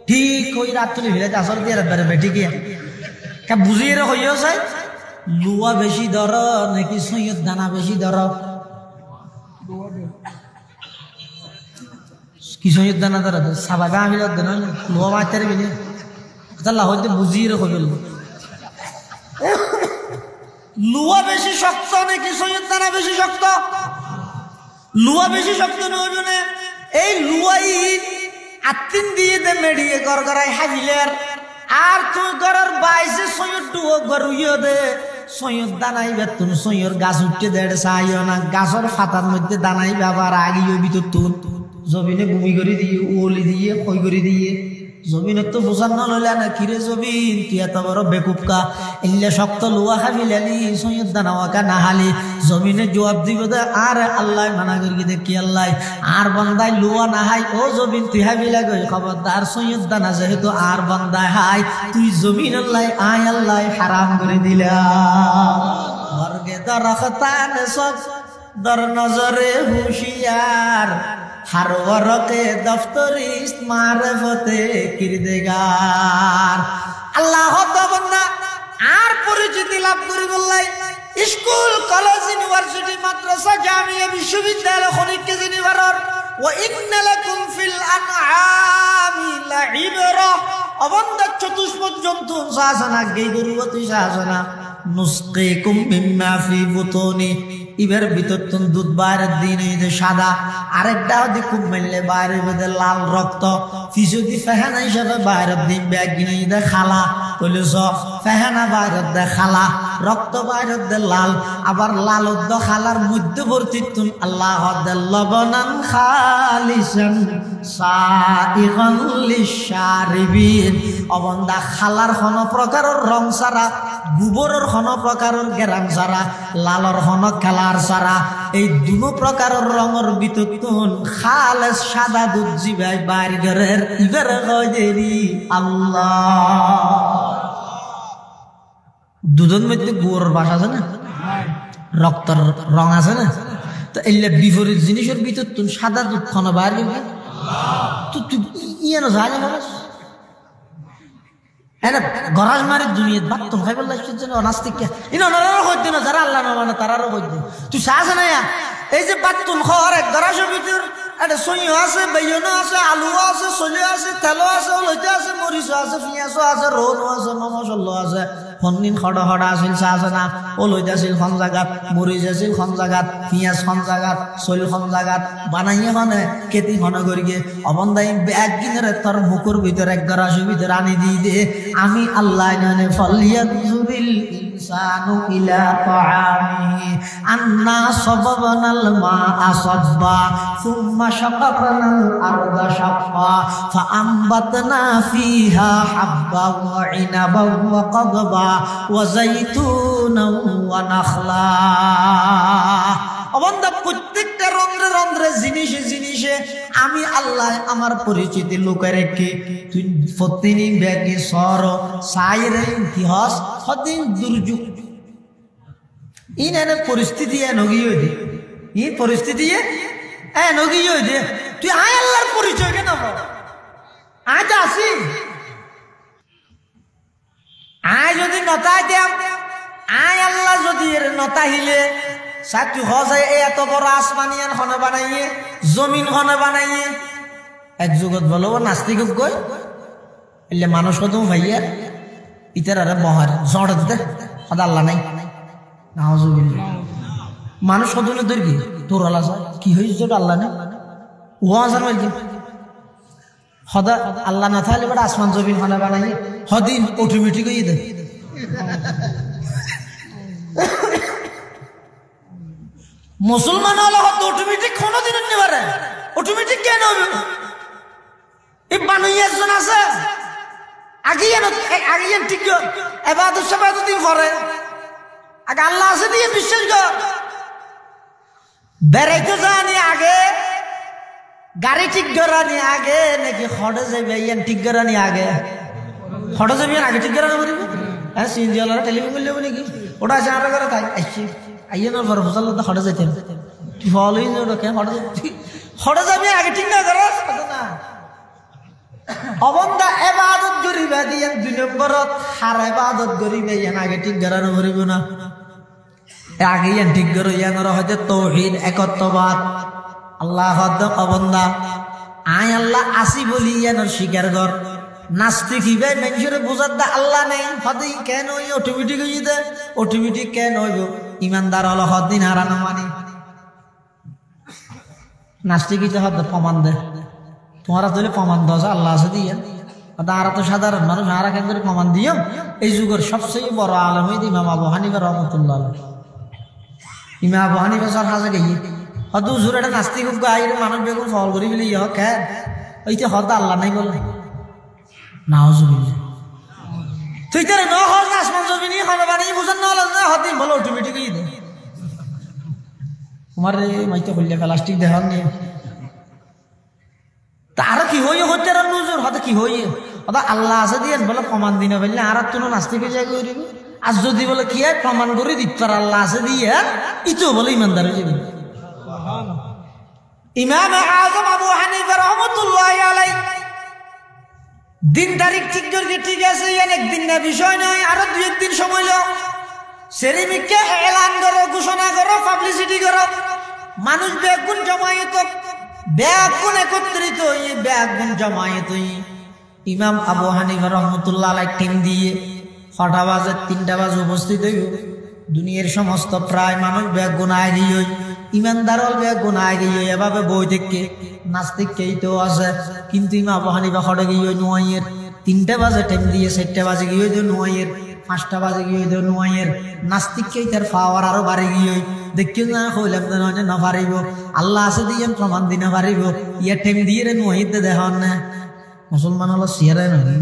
ঠিক হই রাত তুলি ভিড়াতে আসল দিয়ে বেড়ে বেটি গিয়া বুঝিয়ে হইয়া চাই লোয়া বেশি দর নাকি সৈয়দ দানা বেশি দর কি সৈয়দ দানা দর সাবাগা আমি লোয়া মারতে বিলে আল্লাহ হইতে বুঝিয়ে হইল লুয়া বেশি শক্ত নাকি সৈয়দ দানা বেশি শক্ত লুয়া বেশি শক্ত নইব না এই লুয়াই আত্মিন দিয়ে দে মেডিয়ে গড় গড়াই হাজিলের আর তুই গড়ের বাইসে সৈয়দ ডুয়ো গড়ুইও দে সৈয়দ দানাই বেতুন সৈয়দ গাছ উঠতে দেড় চাইও না গাছের ফাতার মধ্যে দানাই বাবার আগিয়ে ভিতর তুন জমিনে ভূমি করে দিয়ে ওলি দিয়ে কই করে দিয়ে জমিনে তো বোঝান না লইলা না কিরে জমিন তুই এত বড় বেকুবকা ইল্লে শক্ত লুয়া খাবি লালি সৈয়দ দানাওয়াকা না হালি জমিনে জবাব দিব দে আর আল্লাহ মানা করি দে কি আল্লাহ আর বান্দাই লুয়া না হাই ও জমিন তুই হাবি লাগে খবরদার সৈয়দ দানা যেহেতু আর বান্দায় হাই তুই জমিন আল্লাহ আয় আল্লাহ হারাম করে দিলা বর্গে দরখতান সব দর নজরে হুশিয়ার हर वरके दफ्तरी मारिफते किरदेगार अल्लाह बंदा आर परिचिति लाभ करी बोललाई स्कूल कॉलेज यूनिवर्सिटी मद्रसा जामिया विश्वविद्यालय खनिक के जिनिवारर व इन्न लकुम फिल अनआमी लइबरा अबंदा चतुष्पद जंतु शासना गई गुरुवती शासना नुस्कीकुम मिम्मा फी बुतूनी इबर भीतर तुम दूध बाहर दिन सादा आरेकटा दी खूब मिलले बाहर बेदे लाल रक्त फिसुदी फहना हिसाबे बाहर दिन बैग गिने दे खाला कइले स फहना बाहर दे खाला रक्त बाहर दे लाल आबार लाल द खालार मध्यवर्ती तुम अल्लाह दे लबनान खालिसान साइगान लिशारिबिन अबंदा खालार कोनो प्रकारर रंग सारा गोबरर कोनो प्रकारर गेराम सारा लालर कोनो काला सारा এই দুনো প্রকারের রঙের ভিতর খালেস সাদা দুধ জিবাই বার্গারের ইবার গজেরি আল্লাহ দুধের মধ্যে গোর বাস আছে না রক্তের রং আছে না তো এলে বিপরীত জিনিসের ভিতর তুই সাদা দুধ খানা বাইরে আল্লাহ তো ইয়ানো জানে না এনা গরাজ মারি দুনিয়াত বাত খাইবার লাগছে যেন নাস্তিক ইনো নরর হইতে না যারা আল্লাহ না মানে তারারও হইতে তুই সাজ না এই যে বাত খাওয়ার এক গরাজের ভিতর এটা সই আছে বেয়ন আছে আলু আছে সলে আছে তেল আছে লইতে আছে মরিচ আছে পিয়াজ আছে রোন আছে মশলা আছে হন্নিন খড়া খড়া আছিল সাজ না ও লইতে আছিল কোন জায়গাত মরিচ আছিল কোন জায়গাত পিয়াজ কোন জায়গাত সল কোন জায়গাত বানাইয়ে মানে কেতি ঘন করিয়ে অবন্দাই ব্যাগ কিনে তোর মুখের ভিতর এক গরাজের ভিতর আনি দিয়ে দে আমি আল্লাহ জানে ফালিয়াযুরিল ইনসানু ইলা তাআমিহি আন্না সাবাবানাল মাআ সাব্বা সুম্মা শাকাকনাল আরদা শাক্কা ফাআমবাতনা ফিহা হাব্বা ওয়া ইনাবা ওয়া কাদবা ওয়া যাইতুনা ওয়া নাখলা অবন্দা প্রত্যেকটা রন্ধ্রে রন্ধ্রে জিনিসে জিনিসে আমি আল্লাহ আমার পরিচিতি লোকের রেখে তুই প্রতিদিন ব্যাগে সর সাইরে কি হস সদিন দুর্যোগ ইন পরিস্থিতি নগি হইতে ই পরিস্থিতি নগি হইতে তুই আয় আল্লাহর পরিচয় কেন আজ আসি আয় যদি নতাই দেম আয় আল্লাহ যদি এর নতাহিলে সাতু হজায় এত বড় আসমানিয়ান খনে বানাইয়ে জমিন খনে বানাইয়ে এক যুগত বলো নাস্তিক কই এলে মানুষ কত ভাইয়া ইতার আরে মহার জড় দিতে সদা আল্লাহ নাই নাউজুবিল্লাহ মানুষ কত না দরকি তোর আল্লাহ কি হইছে তো আল্লাহ নাই ও আসার মাঝে সদা আল্লাহ না থাকলে বড় আসমান জমিন খনে বানাইয়ে হদিন অটোমেটিক হয়ে দে মুসলমান হলে হয়তো অটোমেটিক কোনোদিন নিতে পারে অটোমেটিক কেন হবে এই বানুই একজন আছে আগে ঠিক এবাদত সেবাদত দিন করে আগে আল্লাহ আছে দিয়ে বিশ্বাস কর বেড়াইতে জানি আগে গাড়ি ঠিক করানি আগে নাকি হটে যাবে ইয়ান ঠিক করানি আগে হটে যাবে আগে ঠিক করানো করিবে হ্যাঁ সিএনজি ওয়ালারা টেলিফোন করলে নাকি ওটা আছে আমরা করে তাই আসছি আইয়ে না ফর ফসল তো হটে যাইতেন তুই ফলোই ওটাকে হটে যাবি আগে ঠিক না করস না অবন্দা ইবাদত করিবা দিয়ে দুই নম্বরত হার ইবাদত করিবে ইয়ান আগে ঠিক করানো করিব না আগে ইয়ান ঠিক করো ইয়ান হয়তো তাওহীদ একত্ববাদ আল্লাহ হদ অবন্দা আয় আল্লাহ আসি বলি ইয়ান স্বীকার কর নাস্তিক হিবাই মানুষের বোঝার দা আল্লাহ নেই হদি কেন ওই অটোমেটিক হয়ে দে অটোমেটিক কেন হইব ইমানদার হলো হদিন হারানো মানে নাস্তিকই তো হদ প্রমাণ দে তোমারা তো প্রমাণ দাও আল্লাহ আছে দিয়ে তারা তো সাধারণ মানুষ হারা কেন্দ্রে প্রমাণ দিও এই যুগের সবচেয়ে বড় আলেম হইতে ইমাম আবু হানিফা রাহমাতুল্লাহ ইমাম আবু হানিফা স্যার হাজে গিয়ে হদ হুজুর এটা নাস্তিক গায়ের মানুষ বেগুন ফল করি বলে ইহ কে ওইতে হদ আল্লাহ নাই বলে নাউজুবিল্লাহ তুই তারে ন হল না আসমান জমিনি খানা বানাই বুঝান না হল না হদিন বলো অটোমেটিক হয়ে দেয় তোমার মাইতে বললে প্লাস্টিক দেখান নিয়ে তার কি হইয়ে হচ্ছে আর নজর হতে কি হইয়ে ওটা আল্লাহ আছে দিয়ে বলে প্রমাণ দিনে বললে আর তুমি নাস্তিকে যাই করিব আর যদি বলে কি হয় প্রমাণ করে দিত পার আল্লাহ আছে দিয়ে ইতো বলে ইমানদার হয়ে যাবে ইমাম আযম আবু হানিফা রাহমাতুল্লাহি আলাইহি দিন তারিখ ঠিক করে ঠিক আছে একদিন না বিষয় নয় আরো 2 দিন সময় যাও সেরিমিককে এলান করো ঘোষণা করো পাবলিসিটি করো মানুষ বেগুন জমায়েত বেগুন একত্রিত হয়ে বেগুন জমায়েত হয়ে ইমাম আবু হানিফা রাহমাতুল্লাহ আলাইহি টিম দিয়ে 6টা বাজে 3টা বাজে উপস্থিত হইব দুনিয়ার সমস্ত প্রায় মানুষ বেগুন আয় দিয়ে ইমানদার হল বেগুন আয় দিয়ে এভাবে বই থেকে নাস্তিক কেই তো আছে কিন্তু ইমাম আবু হানিফা খড়ে গিয়ে নুয়াইয়ের 3টা বাজে টাইম দিয়ে 4টা বাজে গিয়ে নুয়াইয়ের 5টা বাজে গিয়ে নুয়াইয়ের নাস্তিক কেই তার পাওয়ার আরো বাড়ি গিয়ে দেখিও না হইলাম না পারিব আল্লাহ আছে দিয়ে প্রমাণ দিনে পারিব ইয়ে টাইম দিয়ে রে নুয়াইতে দেখান না মুসলমান হলো সিয়ারে নাকি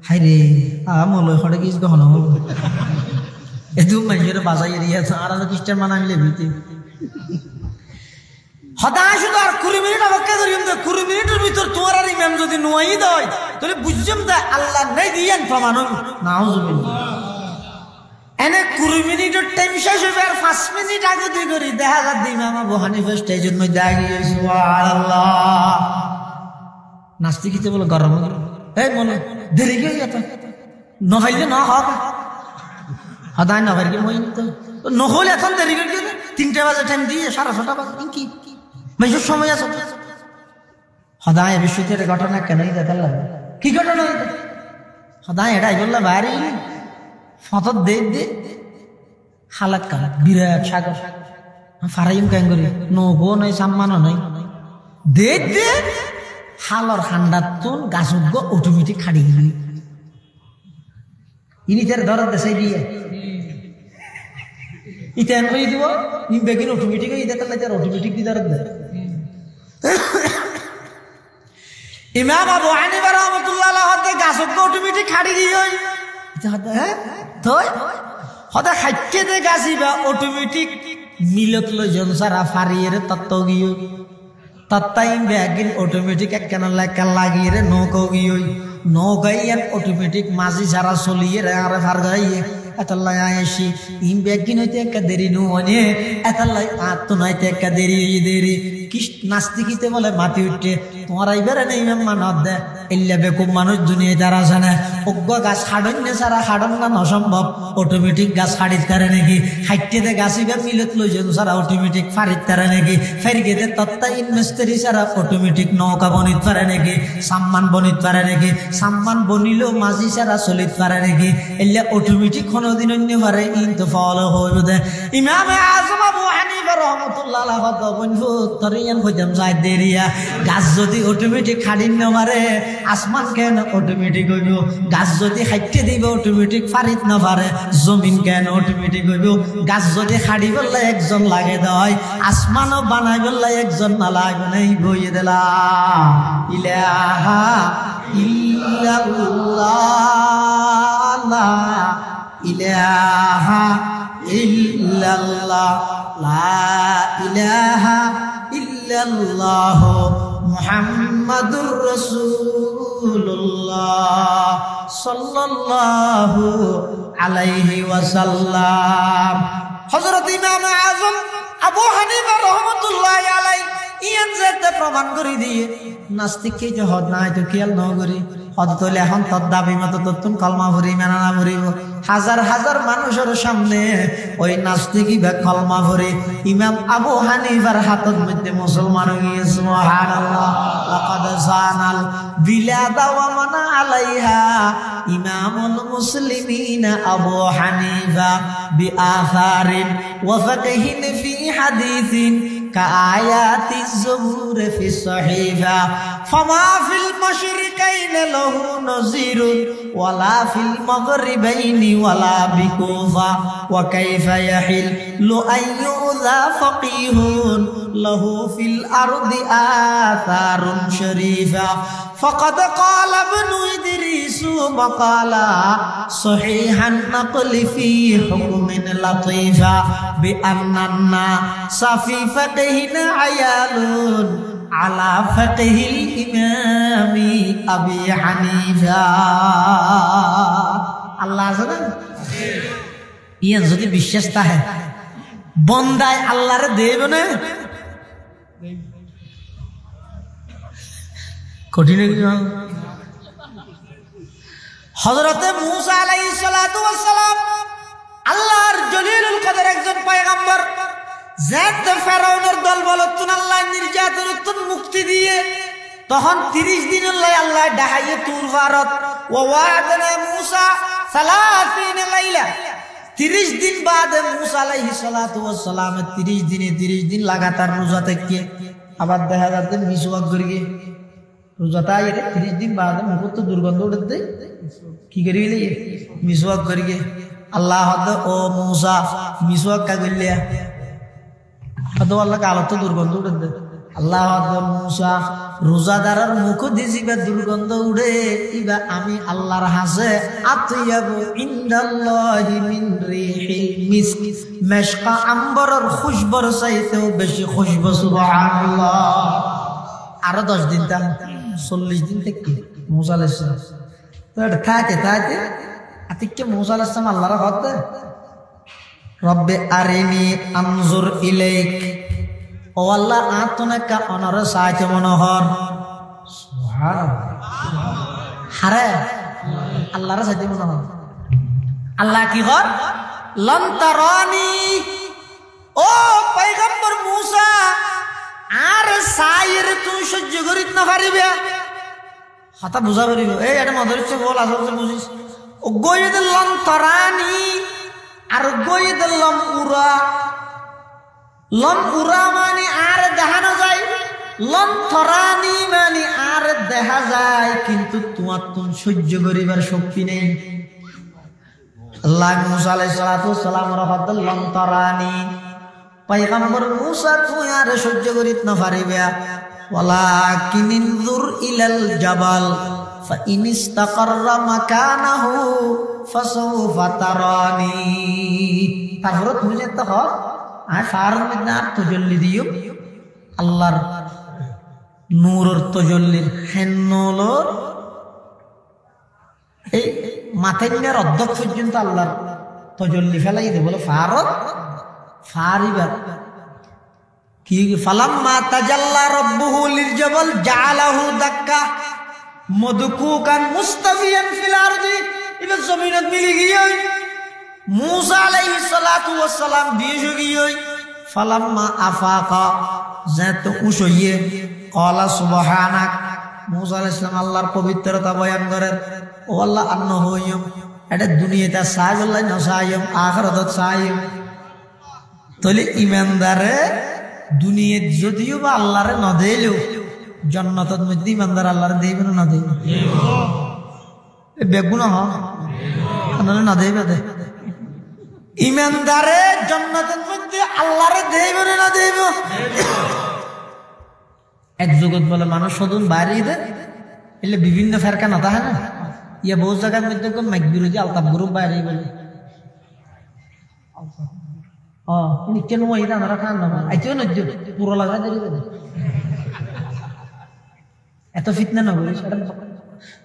হাই রে আমল খড়ে গিয়ে কখনো এদু মানুষের বাজাই এরিয়া আর খ্রিস্টান মানামিলে ভিতে হতাশ শুধু আর 20 মিনিট অপেক্ষা করি 20 মিনিটের ভিতর তোমার আর ইমাম যদি নুয়াই দেয় তাহলে বুঝছাম তা আল্লাহ নাই দিয়েন প্রমাণ নাউজুবিল্লাহ এনে 20 মিনিটের টাইম শেষ হবে আর 5 মিনিট আগে দুই করি দেখা যাক ইমাম আবু হানিফা স্টেজের মধ্যে আগে সুবহানাল্লাহ নাস্তিকিতে বলে গরম এই মনে দেরি গিয়ে যেত নহইলে না হোক হদায় না ভাই মই তো নহলে এখন দেরি করে 3টা বাজে টাইম দিয়ে 6:30 বাজে কি মেজর সময় আছে হদায় বিশ্বতের ঘটনা কেনই দেখাল লাগে কি ঘটনা হদায় এটাই বললা বাইরে ফটো দে হালাত কাল বিরাট সাগর ফারাইম ক্যাঙ্গুরি নৌকো নাই সম্মানও নাই দে হালর হান্ডার তুন গাছ অটোমেটিক খাড়ি গেলি ইনি তার ধরার দেশাই দিয়ে ইতেন হয়ে দিব ইম বেগিন অটোমেটিক হয়ে দেখাল তার অটোমেটিক দিয়ে ধরার দেয় ইমাম আবু হানিফা রাহমাতুল্লাহ আলাইহি গাছ অটোমেটিক খাড়ি গিয়ে হ্যাঁ তো হদা খাইতে দে গাছিবা অটোমেটিক মিলত লই জন সারা ফারিয়ে তত্ত্ব গিয়ে তত্তাইম ব্যাগিন অটোমেটিক একখানা লেখা লাগিয়ে রে নৌকো গিয়ে নৌকাইয়ান অটোমেটিক মাঝি সারা চলিয়ে রে আরে ফার গাইয়ে এতাল্লাই আয়েসি ইম ব্যাগিন হইতে একটা দেরি নু অনে এতাল্লাই আত্ম নইতে একটা দেরি কিস নাস্তিকিতে বলে মাতি উঠতে তোমার আইবারে নেই ইমাম মানব দে ইল্লা বেকুব মানুষ দুনিয়ায় তার আছে না অজ্ঞ গাছ হাডন্যে সারা হাডন না অসম্ভব অটোমেটিক গাছ হাড়িত তারে নাকি হাইটে দে গাছিবা মিলত লই যেন সারা অটোমেটিক ফারিত তারে নাকি ফেরি গেতে তত্তা ইনভেস্টরি সারা অটোমেটিক নৌকা বনিত পারে নাকি সাম্মান বনিত পারে নাকি সাম্মান বনিলেও মাঝি সারা চলিত পারে নাকি ইল্লা অটোমেটিক কোনোদিন অন্য পারে ইনতো ফলো হইব দে ইমাম আযম আবু হানিফা রাহমাতুল্লাহ আলাইহি বন্ধু তরিয়ান কইতাম যাই দেরিয়া গাছ যদি অটোমেটিক খাড়িন না মারে আসমান কেন অটোমেটিক হইব গাছ যদি হাইটে দিব অটোমেটিক ফারিত না পারে জমিন কেন অটোমেটিক হইব গাছ যদি খাড়ি বললে একজন লাগে দেয় আসমানও বানাই বললে একজন না লাগবে নাই বইয়ে দিলাম ইলাহা ইল্লাল্লাহ লা ইলাহা ইল্লাল্লাহ লা ইলাহা ইল্লাল্লাহ মুহাম্মাদুর রাসূলুল্লাহ সাল্লাল্লাহু আলাইহি ওয়াসাল্লাম হযরত ইমাম আযম আবু হানিফা রাহমাতুল্লাহি আলাইহি ইয়ান যেতে প্রমাণ করে দিয়ে নাস্তিককে যে হদ নাই তো খেয়াল ন করি হদ তোলে এখন তোর দাবি মতো তোর তুমি কলমা ভরি মেনা না ভরিব হাজার হাজার মানুষের সামনে ওই নাস্তিকই বা কলমা ভরে ইমাম আবু হানিফার হাতের মধ্যে মুসলমান হয়ে গিয়েছে সুবহানাল্লাহ লাকাদ সানাল বিলাদা ওয়া মানা আলাইহা ইমামুল মুসলিমিন আবু হানিফা বিআথারিন ওয়া ফাকহিন ফি হাদিসিন كآيات الزبور في الصحيفة ফামা ফিল মাশরিকাইনি লাহু নাযীরুন ওয়ালা ফিল মাগরিবাইনি ওয়ালা বিকুফা ওয়া কাইফা ইয়াহিল্লু আইয়ুযা ফাকিহুন লাহু ফিল আরদি আথারুন শরীফা ফাকাদ ক্বালা ইবনু ইদরিস মাকালা সহিহান নাকলি ফি হুকমিন লাতীফা বিআন্নান্না সাফি ফাকিহিনা আয়ালুন আলা ফাকিহিল ইমামি আবি হানিফা। আল্লাহ জানেন ইয়ান যদি বিশ্বাস থাকে বন্দায় আল্লাহরে দেব না কঠিন হযরতে মূসা আলাইহিস সালাতু ওয়াস সালাম আল্লাহর জলিলুল কদর একজন পয়গম্বর যাত ফেরাউনের দলবলতুন আল্লাহ নির্যাতন মুক্তি দিয়ে তখন 30 দিন আল্লাহ ডাহাইয়ে তুর ফারত ওয়া ওয়া'দানা মূসা 30 লাইলা 30 দিন বাদে মূসা আলাইহিস সালাতু ওয়াস সালাম 30 দিন লাগাতার রোজা থেকে আবার দেখা যাচ্ছে মিসওয়াক করিয়ে রোজাটা এটা 30 দিন বাদে মুখত দুর্গন্ধ উঠতে কি করিলে মিসওয়াক করিয়ে আল্লাহ ও মূসা মিসওয়াক কা গলিয়া আদো আল্লাহ কালো তো দুর্গন্ধ উঠতে আল্লাহ মূসা রোজাদারের মুখ দিছিবা দুর্গন্ধ উড়ে ইবা আমি আল্লাহর হাসে আতিয়াবু ইনদাল্লাহি মিন রিহিল মিস্ক মিশকা আম্বরের খুশবুর চাইতেও বেশি খুশবু সুবহানাল্লাহ। আরো 10 দিন তা 40 দিন থেকে মূসা আলাইহিস সালাম তো এটা থাকে আতিকে মূসা আলাইহিস সালাম আল্লাহর হতে রব্বে আরিনি আনজুর ইলাইক ও আল্লাহ আতনাকা অনর সাইতে মনোহর সুবহানাল্লাহ হারে আল্লাহর সাইতে মনোহর আল্লাহ কি কর লন তারানি ও পয়গম্বর মূসা আর সাইর তুই সহ্য করিত না পারিবে হাতা বুঝা পারিব এই এটা মদরিছে বল আসলে বুঝিস ও গয়দ লন তারানি আর গয়দ লম উরা মানে আর দেখানো যায় লম থরানি মানে আর দেখা যায় কিন্তু তোমার তুমি সহ্য করিবার শক্তি নেই। আল্লাহ মূসা আলাইহিস সালাতু সালাম রহমত লম থরানি পয়গম্বর মূসা তুই আর সহ্য করিত না পারিবে ওয়ালাকিন ইনজুর ইলাল জাবাল ফাইন ইসতাকাররা মাকানাহু ফাসাউফা তারানি। তারপর তুমি যে তো আর ফারুক মিনার তজল্লি দিও আল্লাহর নূরের তজল্লির হেন্নলর এই মাথাইনার অর্ধক পর্যন্ত আল্লাহর তজল্লি ফেলাই দে বলে ফারুক ফারিবাত কি ফালাম্মা তাজাল্লা রাব্বুহু লিল জাবাল জাআলাহু দাক্কা মদকুকান মুস্তাফিয়ান ফিল আরদি ইবা জমিনত মিলি গিয়ে মূসা আলাইহিস সালাতু ওয়াস সালাম দিয়ে গিয়ে ফালাম্মা আফাকা যাত উশইয়ে ক্বালা সুবহানাক মূসা আলাইহিস সালাম আল্লাহর পবিত্রতা বয়ান করেন ও আল্লাহ আন্নাহু এটা দুনিয়াতে সাইবুল্লাহ না সাইম আখিরাতত সাইম তলে ইমানদারে দুনিয়াত যদিও বা আল্লাহরে না দেইলো জান্নাতের মধ্যে ইমানদার আল্লাহরে দেইবে না দেইবে এ বেগুনা হ আনারে না দেইবে দে ইমানদারে জান্নাতের মধ্যে আল্লাহরে দেইবে না দেইবে এক জগৎ বলে মানুষ সদন বাইরে দে এলে বিভিন্ন ফেরকা না তাহা না ইয়া বহু জায়গার মধ্যে কোন মাইক বিরোধী আলতাফ গ্রুপ বাইরে বলে ini kan mau ina nara kan nama, aja naju pura laga jadi betul. Itu fitnah na boleh.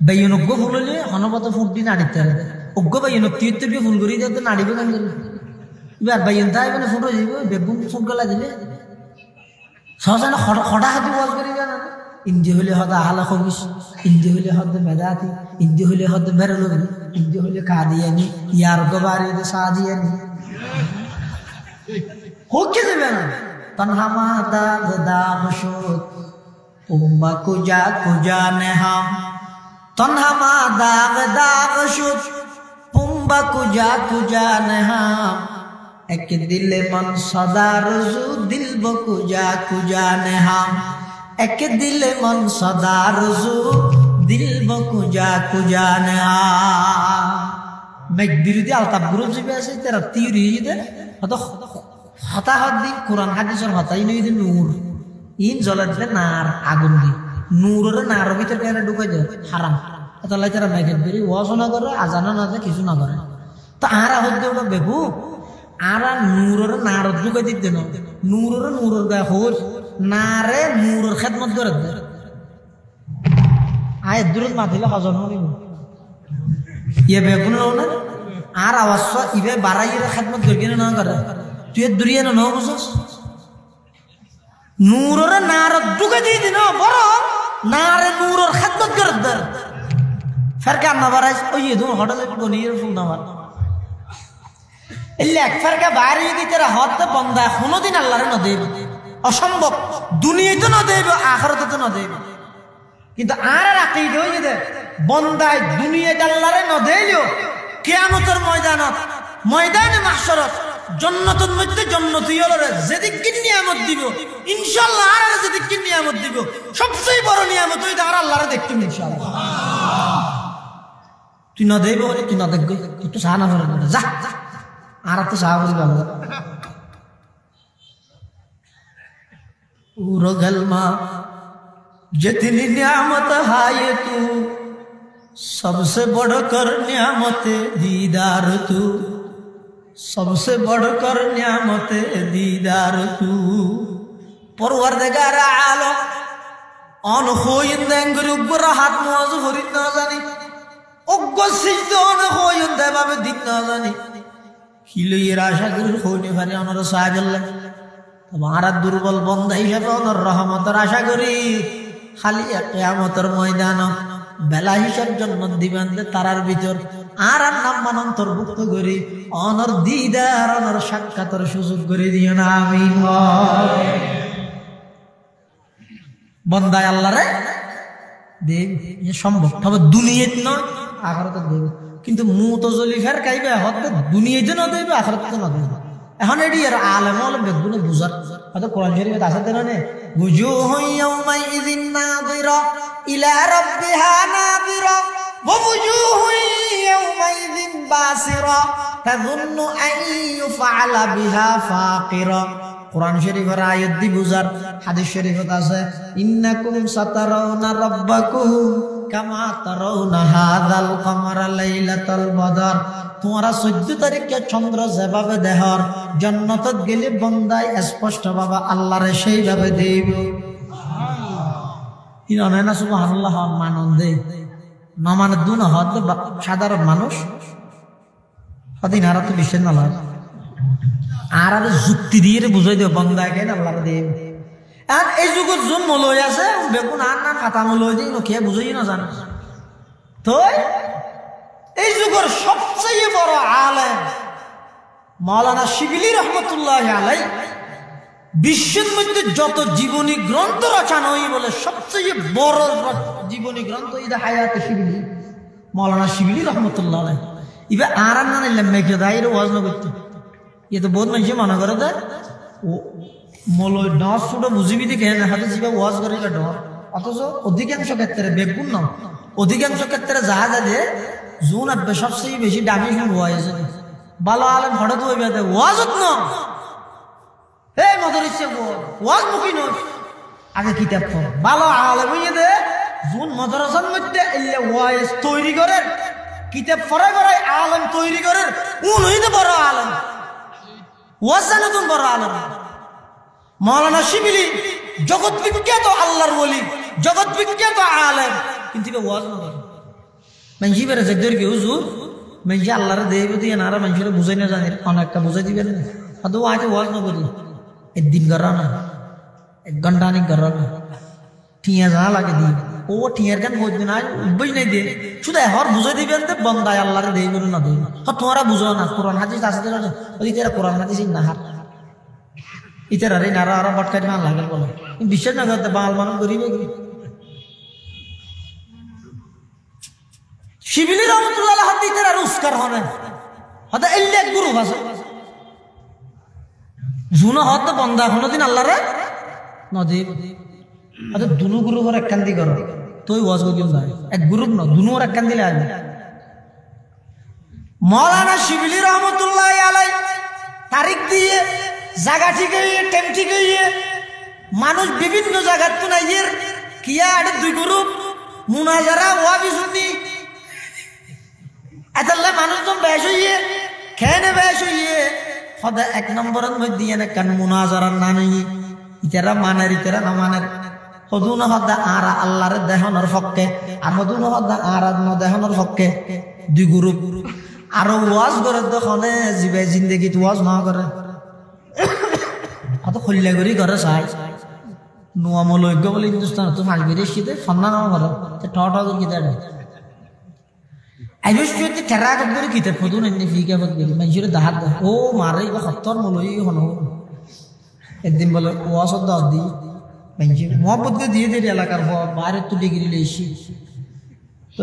Bayi nuggo fululnya, hana batu fudi nadi terus. Uggo bayi nuk tiut tiut ful guri jadi nadi bukan jadi. Biar bayi entah mana foto jadi, begun fungkala jadi. Soalnya khoda hati buat guri kan. Indi hule hada hala khomis, indi hule hada medati, indi hule hada berlu, indi hule kadiyani, yar gobari itu sadiyani. Hoke দেবে না তনহা দাগ দাগ শুত উম্মা কুজা কুজা নেহাম তনহা দাগ দাগ শুত উম্মা কুজা কুজা নেহাম এক দিলে মন সদা রজু দিল বকুজা কুজা নেহাম একে দিলে মন সদা রজু দিল কুজা কুজা না মেঘ বিরোধী আলতাপ গ্রুপ যে আছে তারা তিরি দে হতো হতাহত দি কোরআন হাদিসের হতাই নই দি নূর ইন জ্বলে দিলে নার আগুন দি নূরের নার ভিতর কেন ঢুকাই দেয় হারাম তাহলে তারা মেঘের বেরি ওয়াজও না করে আজানো না যায় কিছু না করে তো আরা হচ্ছে ওটা বেবু আরা নূরের নার ঢুকাই দিতে না নূরের গায়ে হোস নারে নূরের খেদমত করে দেয় আয় দূরত মাতিলে হজম হইব ইয়ে বেগুন না আর আওয়াজ ইবে বাড়াইয়ে খেদমত করি না করে তুই দূরিয়ে না বুঝস নূরের নার ঢুকাই দিয়ে দিন বড় নারে নূরের খেদমত করে দেয় ফের কাম না বাড়াইস ওই ধুন হঠাৎ বনিয়ে ফুল না মার এক ফেরকা বাড়িয়ে দিতে হত বন্ধা কোনোদিন আল্লাহরে না দেব অসম্ভব দুনিয়াতে না দেব আখিরাতে তো না দেব কিন্তু আর আকীদা হই যে বন্দায় দুনিয়াতে আল্লাহরে না দেইও কিয়ামতের ময়দানে মাহশরত জান্নাতের মধ্যে জান্নাতি হলরে যেদিক কি নিয়ামত দিব ইনশাআল্লাহ আর যেদিক কি নিয়ামত দিব সবচেয়ে বড় নিয়ামত হই আর আল্লাহরে দেখতুম ইনশাআল্লাহ তুই না দেব তুই না দেখবি তুই সানা করে যা আর তো সাহাবি ভালো उरगल माँ जितनी नियामत हाय तू सबसे बढ़कर नियामत दीदार तू सबसे बढ़कर नियामत दीदार तू परवरदिगार आलम अन होइंदेंगर ऊपर हाथ मोज हरित ना जानी ओग्गो सिजदो न होइंदे बाबे दिन ना जानी किलो ये आशा कर होने वाले अनर साजल्ला तुम्हारा दुर्बल बंदा हिसाब अनर रहमतर आशा करी खाली कियामतर मयदान बेला हिसाब जन्नत दिবেন তারার ভিতর আর নাম অন্তর্ভুক্ত করি অনর দিদার অনর সাক্ষাতের সুযোগ করে দিও না আমিন বন্দা আল্লাহরে দেব এ সম্ভব তবে দুনিয়াতে নয় আখিরাতে দেব কিন্তু মুতাজলিফের কাইবে হতে দুনিয়াতে না দেব আখিরাতে না দেব এখন এডি আর আলেম হল বেগুনে বুঝার হয়তো কোরআন শরীফে আছে দেনা নে বুজুহু ইয়াউমাইযিন নাযিরা ইলা রাব্বিহা নাযিরা ওয়া বুজুহু ইয়াউমাইযিন বাসিরা তাযুন্নু আন ইউফআলা বিহা ফাকিরা কোরআন শরীফের আয়াত দি বুঝার হাদিস শরীফে আছে ইন্নাকুম সাতারাউনা রাব্বাকুম কামা তারাউনা হাযাল কমারা লাইলাতাল বদর তোমরা 14 তারিখে চন্দ্র যেভাবে দেহর জান্নাতত গেলে বন্দায় স্পষ্ট ভাবে আল্লাহরে সেইভাবে দেব সুবহানাল্লাহ ইনা না সুবহানাল্লাহ মানন্দে না মানে দুন হদ সাধারণ মানুষ কদিন আর তো বিশ্বাস না লাগে আর আর যুক্তি দিয়ে বুঝাই দেব বন্দাকে আল্লাহরে দেব আর এই যুগের জুন মলই আছে বেগুন আর না কাটা মলই দিই কে বুঝাই না জানো তো এই যুগের সবচেয়ে বড় আলেম মাওলানা শিবিলি রহমতুল্লাহ আলাই বিশ্বের মধ্যে যত জীবনী গ্রন্থ রচনা হই বলে সবচেয়ে বড় জীবনী গ্রন্থ ইদা হায়াতে শিবিলি মাওলানা শিবিলি রহমতুল্লাহ আলাই ইবা আর না নিলে মেঘে দাইরে ওয়াজ না করতে এ তো বহুত মানুষ মনে করে দেয় ও মলয় ডাঁস ছোট বুঝিবি দেখে হাতে জিবা ওয়াজ করে ডর অথচ অধিকাংশ ক্ষেত্রে বেগুন না অধিকাংশ ক্ষেত্রে জাহাজ আছে জুন আব্বে সবচেয়ে বেশি দামি ওয়াজ ভালো আলেম হঠাৎ হইবে ওয়াজত না এই মদর ইচ্ছে ওয়াজ মুখী নয় আগে কিতাব পড় ভালো আলেম হইয়ে দে জুন মাদ্রাসার মধ্যে এলে ওয়াজ তৈরি করে কিতাব পড়াই পড়াই আলেম তৈরি করে উন হইতে বড় আলেম ওয়াজ জানে তুমি বড় আলেম মাওলানা শিবিলি জগৎ বিখ্যাত আল্লাহর ওলি জগৎ বিখ্যাত আলেম কিন্তু ওয়াজ না করে মানুষ বেড়ে যাদের কি হুজুর মানুষ আল্লাহরে দেব দিয়ে না মানুষের বুঝাই না জানি অনেকটা বুঝাই দিবেন হয়তো আজকে ওয়াজ না করি একদিন করা না 1 ঘন্টা অনেক করা না টিয়া যা লাগে দিই ও টিয়ার গান বলবে না বুঝ নাই দিয়ে শুধু হর বুঝাই দিবেন তো বন্দায় আল্লাহরে দেব না দেব তোমরা বুঝো না কোরআন হাদিস আছে ওই তেরা কোরআন হাদিস না হার ইতারা রে নারা আর বটকাই মান লাগে বলে বিশ্বাস না করতে বাল মানুষ করিবে কি শিবিলি রহমতুল্লাহ আলাইহি হাতে ইতারা রুস্কার হবে হদা এল্লে গুরু ভাষা জুনা হদ বন্দা কোনদিন আল্লাহরে নদীব অত দুনো গ্রুপের একখান দি করো তুই ওয়াজ করিও না এক গ্রুপ না দুনোর একখান দিলে আসবে মৌলানা শিবলি রহমতুল্লাহ আলাই তারিখ দিয়ে জায়গা ঠিক হইয়ে টাইম ঠিক হইয়ে মানুষ বিভিন্ন জায়গার তো নাইয়ের কিয়া এটা দুই গ্রুপ মুনাজারা ওয়াবি শুনি এতলা মানুষ তো বেশ হইয়ে খেয়ে বেশ হইয়ে সদা এক নম্বরের মধ্যে এনে কান মুনাজারা না নেই ইতারা মানের ইতারা না মানের হদু না হদা আরা আল্লাহর দেহনের পক্ষে আর হদু না হদা আরা ন দেহনের পক্ষে দুই গ্রুপ আর ওয়াজ করে দখনে জিবে জিন্দগিত ওয়াজ না করে কত খল্লা করি করে চাই নোয়ামলজ্ঞ বলে হিন্দুস্তান তো ফাঁস বেরিয়ে শীতে ফন্না না করে ঠ করে কিতা আইবি ঠেরা করে কিতে ফদু নেই ফিকা ফদ গেলি মানুষের দাহাত ও মারে বা সত্তর মলই হন একদিন বলে ওয়াজ দাও দি মানুষের মহব্বত দিয়ে দিয়ে এলাকার বাইরে তো ডিগ্রি লেছি তো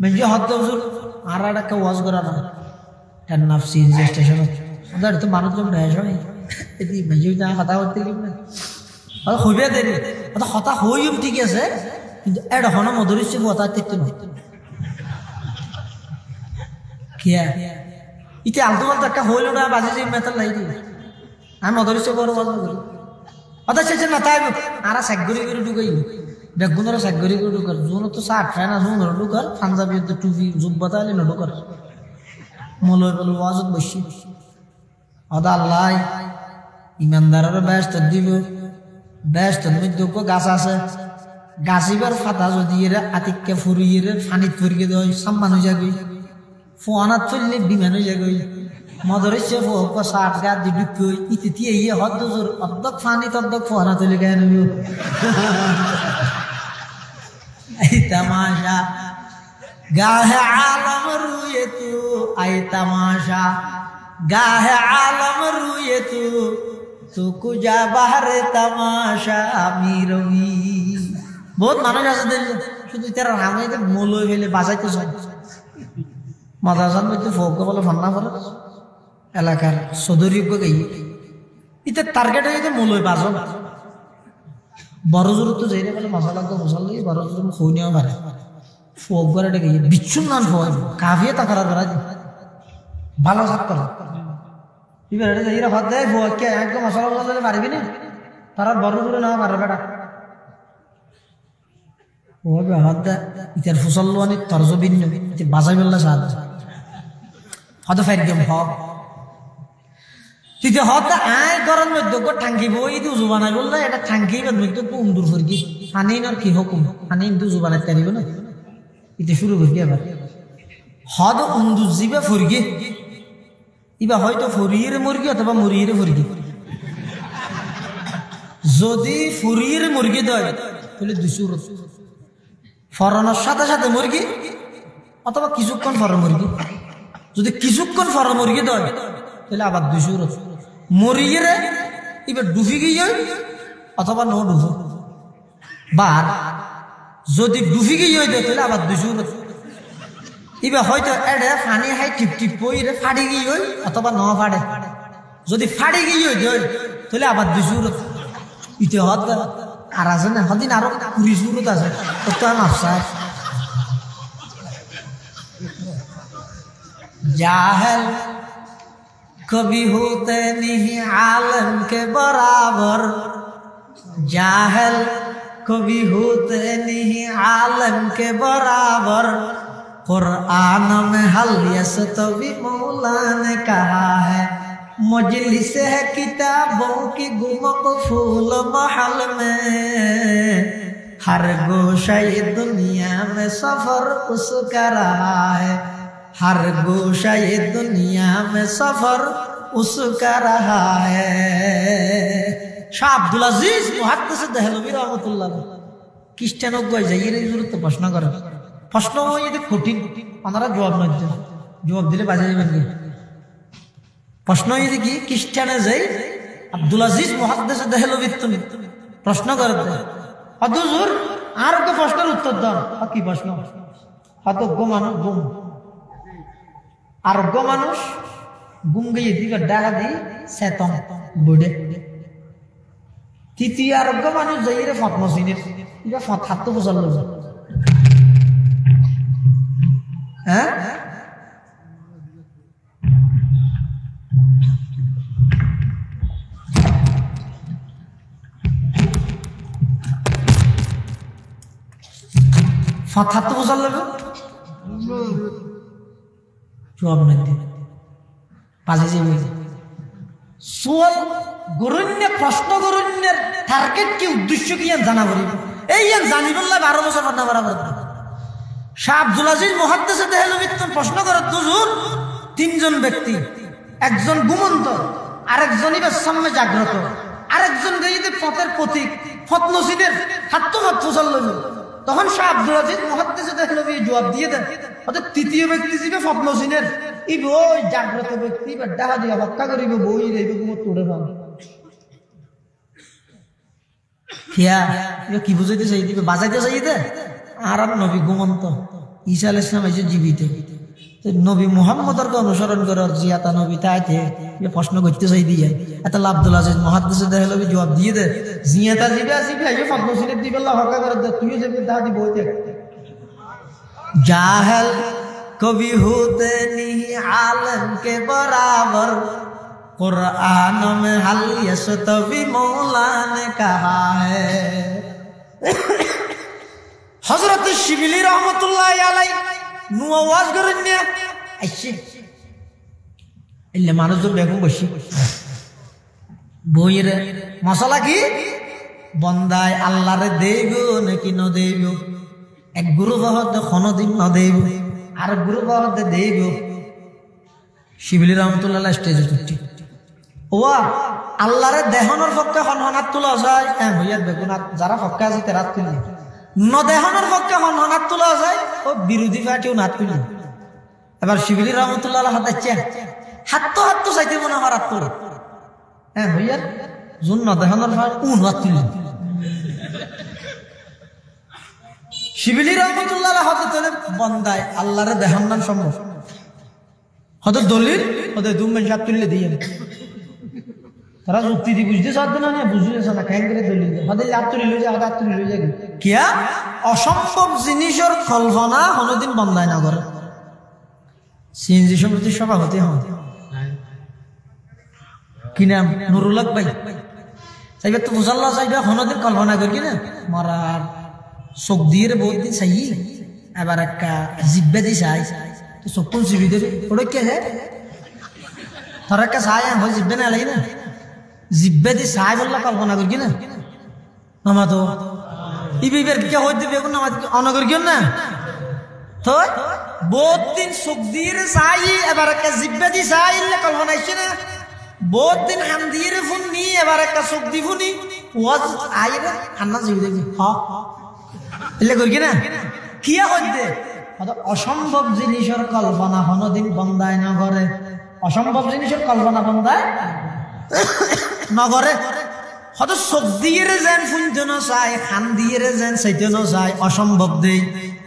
মানুষের হত্য বছর আর একটা ওয়াজ করা না টেন নাফসি স্টেশন ওদের তো মানুষজন বেশ হয় এটি মানুষ কথা করতে না হইবে দেরি হতা হইম ঠিক আছে কিন্তু এটা হন মধুরিশ্ব কথা দেখতে না কিয়া ইতি আলতু ফালতু একটা হইল না বাজে যে মেতাল লাই দিই আমি মধুরিশ্ব বড় ওয়াজ করি অর্থাৎ শেষে না তাই আর সাগরি করে ঢুকাই বেগুনের সাগরি করে ঢুকার জোন তো শার্ট ফ্যান আছে ঢুকার পাঞ্জাবি টুপি জুব্বাতা আলি না ঢুকার মলয় বলে ওয়াজত বসি অদা আল্লাহ ইমানদারের ব্যস্ত দিব ব্যস্ত মধ্যে গাছ আছে গাছিবার ফাতা যদি এরা আতিককে ফুরিয়ে ফানিত ফুরিয়ে দেয় সাম্মান হয়ে যাবে ফোয়ানাত চললে বিমান হয়ে যাবে মদরেছে ফোক শার্ট গা দি ঢুকই ইতি ইয়ে হদ জোর অর্ধক ফানি তর্ধক ফোয়ানা চলে গেল এই তামাশা গাহে আলম রুয়ে তু আই তামাশা গাহে আলম রুয়ে তু কুজা বাহারে তামাশা আমি রবি বহুত মানুষ আছে দেখলে শুধু তারা রামে মলই ফেলে বাজাইতে চাই মাদাসান বলতে ফোক বলে ফান্না করে এলাকার সদরীজ্ঞ গাই ইতে টার্গেট হয়ে মলই বাজো বড় জোর তো যাই বলে মশলা মশলা বড় জোর খৌনিও পারে ফোক করে ডেকে বিচ্ছুন নান ফোক কাভিয়ে তাকার ধরা ভালো সাত করা এবার এটা যাই হাত দেয় ফোককে একদম মশলা মশলা পারবি না তারা বড় জোরে না পারে বেটা ও হাত দেয় ইতার ফসল লোয়ানি তরজবিন বাজাই বললে সাহায্য হয়তো ফের গেম হক তুই হত আয় গরম মধ্যে ঠাঙ্কিব ইদু জুবানাই বললে এটা ঠাঙ্কি মধ্যে উন্দুর ফরকি ফানি নর কি হুকুম ফানি ইন্দু জুবানাই তারিব না ইতে শুরু করবি আবার হদ উন্দুর জিবে ফরকি ইবা হয়তো ফরিয়ের মুরগি অথবা মুরগির ফরকি যদি ফরিয়ের মুরগি দেয় তাহলে দুশোর ফরানোর সাথে সাথে মুরগি অথবা কিছুক্ষণ ফর মুরগি যদি কিছুক্ষণ ফর মুরগি দেয় তাহলে আবার দুশোর মরিয়ে এবার ডুফি গিয়ে অথবা নো ডুফো বার যদি ডুফি গিয়ে তাহলে আবার দুশোর এবার হয়তো এড়ে ফানি হাই টিপ টিপ বই ফাড়ি গিয়ে অথবা ন ফাড়ে যদি ফাড়ি গিয়ে তাহলে আবার দুশোর ইতে হত আর আছে না হদিন আরো 20 সুরত আছে তো নফসা জাহেল कभी होते नहीं आलम के बराबर जाहल कभी होते नहीं आलम के बराबर कुरान में हल यस्तवी मौला ने कहा है मजलिस है किताबों की गुमक फूल महल में हर गोशा ये दुनिया में सफर उसका रहा है हर गोशा ये दुनिया में सफर उसका रहा है शाह अब्दुल अजीज मुहद्दिस देहलवी रहमतुल्लाह খ্রিস্টান গয় যাই এর জরুরত প্রশ্ন করে প্রশ্ন যদি কঠিন আমরা জবাব না দিই জবাব দিলে বাজে যাবেন কি প্রশ্ন যদি কি খ্রিস্টানে যাই আব্দুল আজিজ মুহাদ্দিস দেহলভী তুমি প্রশ্ন করে হুজুর আর তো প্রশ্নের উত্তর দাও কি প্রশ্ন হতজ্ঞ মানুষ গুম আরোগ্য মানুষ গুম গিয়ে দিকে ডাকা দিই সেতম বুড়ে তৃতীয় আরোগ্য মানুষ যাই রে ফত মসিনের এটা ফত হাত বোঝাল হ্যাঁ ফত হাত বোঝাল জবাব নাই পাঁচে যাবে সোয়াল গরুণ্যে প্রশ্ন গরুণ্যের টার্গেট কি উদ্দেশ্য কি জানা করিব এই জানি বললে 12 বছর না বরাবর শাহ আব্দুল আজিজ মুহাদ্দিসে দেহলভী প্রশ্ন করে হুজুর তিনজন ব্যক্তি একজন ঘুমন্ত আরেকজন সামনে জাগ্রত আরেকজন গইতে পথের প্রতীক ফত নসিদের হাত ফুসাল লইল তখন শাহ আব্দুল আজিজ মুহাদ্দিসে দেহলভী জবাব দিয়ে দেন অর্থাৎ তৃতীয় ব্যক্তি ছিল ফত নসিদের ই বই জাগ্রত ব্যক্তি বা ডাহা দিয়া হত্যা করিব বই রইব কুমত তোড়ে পাবে কি বুঝাইতে চাই দিবে বাজাইতে চাইতে আর নবী ঘুমন্ত ঈসা আলাইহিস সালাম এসে জীবিত নবী মুহাম্মদের অনুসরণ করার জিয়াতা নবী তাইতে প্রশ্ন করতে চাই দিয়ে এত আব্দুল আজিজ মুহাদ্দিসে দেহলভী জবাব দিয়ে দে জিয়াতা জিবে আসিবে এই ফত নসিদের দিবে আল্লাহ হত্যা করে দে তুইও যাবি দাহ দি বইতে জাহেল कभी होते नहीं आलम के बराबर कुरान में हल यस्तवी मौला ने कहा है हजरत शिबिली रहमतुल्लाह अलैह नु आवाज करने ऐसे इल्ले मानो जो बेगम बशी बोइर मसाला की बंदाय अल्लाह रे देगो नाकि न देगो एक गुरु बहुत खनो दिन न देगो আর গুরু বাবাতে দেব শিবিলি রহমতুল্লাহ স্টেজে তুলছি ওয়া আল্লাহরে দেহনের পক্ষে হনহনাত তোলা যায় হইয়ার বেগুন যারা পক্ষে আছে তারা তুলি ন দেহনের পক্ষে হনহনাত তোলা যায় ও বিরোধী পার্টিও নাত তুলি এবার শিবিলি রহমতুল্লাহ হাতাচ্ছে হাত তো চাইতে মনে হয় হাত তোর হইয়ার যোন ন দেহনের নাত তুলি শিবিলি রহমতুল্লাহ হতে তোলে বন্দায় আল্লাহরে দেহান্নান সম্ভব হতে দলিল হতে দুমেন সাপ তুললে দিয়ে তারা যুক্তি দিয়ে বুঝতে চাচ্ছে না বুঝতে না কেন করে দলিল হতে লাভ তুলি লই যায় হাত তুলি লই যায় কিয়া অসম্ভব জিনিসের কল্পনা কোনোদিন বন্দায় না করে সিএনজি সমিতির সভাপতি হন কি নাম নুরুল হক ভাই চাইবে তো মুসাল্লাহ চাইবে কোনোদিন কল্পনা করি না মারার চোখ দিয়ে বহুত দিন চাই এবার একটা জিব্বে দি চাই তো চোখ কোন জিবি দিয়ে ওটা কে হে তোর একটা চাই হয় জিব্বে না লাগে না জিব্বে দি চাই বললা কল্পনা করি না মামা তো ইবিবের কে হই দিবে এখন আমার অনগর কিও না তো বহুত দিন চোখ দিয়ে চাই এবার একটা জিব্বে দি চাই কল্পনা আসছে না বহুত দিন হাম দিয়ে ফোন নি এবার একটা চোখ দি ফোনি ওয়াজ আইবে আন্না জিবি দেখি হ্যাঁ এলে করি না কিয়া হইতে অসম্ভব জিনিসের কল্পনা কোনদিন বন্দায় না করে অসম্ভব জিনিসের কল্পনা বন্দায় না করে হয়তো চোখ দিয়ে যেন শুনতে না চাই খান দিয়ে যেন চাইতে না চাই অসম্ভব দেই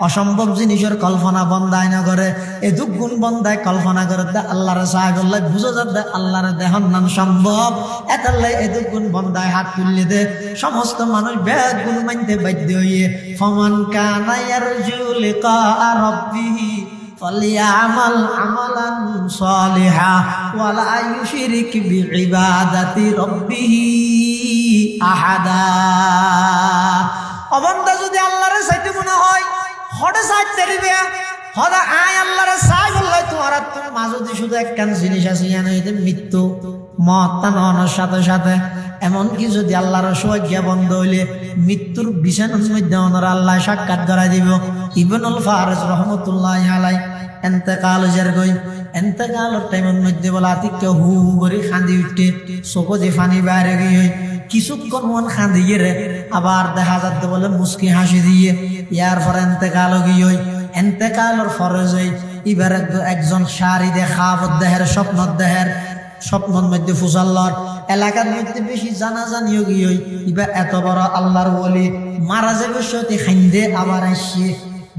অসম্ভব জিনিসের কল্পনা বন্দায় না করে এদুক গুণ বন্দায় কল্পনা করে দে আল্লাহরে চাই বললে বুঝো যাবে আল্লাহরে দেহন নাম সম্ভব এতাল্লাই এদুক গুণ বন্দায় হাত তুললে দে সমস্ত মানুষ বেদ গুণ মানতে বাধ্য হইয়ে ফমান কানা ইয়ারজু লিকা রাব্বিহি ফালিয়ামাল আমালান সালিহা ওয়ালা ইউশরিক বিইবাদাতি রাব্বিহি আহাদা অবন্দা যদি আল্লাহরে চাইতে মনে হয় হঠাৎ চাইতে দিবে হঠাৎ আয় আল্লাহরে চাই বললে তোমার মাঝে শুধু একখান জিনিস আছে মৃত্যু মতানোর সাথে সাথে এমনকি যদি আল্লাহর সজ্ঞা বন্ধ হইলে মৃত্যুর বিছানার মধ্যে ওনারা আল্লাহ সাক্ষাৎ করাই দিব ইবনুল ফারিস রহমতুল্লাহ আলাইহি এন্তেকাল যার গই এন্তেকালের টাইমের মধ্যে বলা আতিক হু করে খান্দি উঠতে চোখ দিয়ে পানি বাইরে গিয়ে কিছুক্ষণ মন খান্দি রে আবার দেখা যাচ্ছে বলে মুস্কি হাসি দিয়ে ইয়ার পর এন্তেকাল গিয়ে এন্তেকালের ফরজ হই এবার একজন শাড়ি দেখা দেহের স্বপ্নর মধ্যে ফুসাল্লার এলাকার মধ্যে বেশি জানাজানিও গিয়ে এবার এত বড় আল্লাহর ওলি মারা যাবে সত্যি খাইন্দে আবার আসছে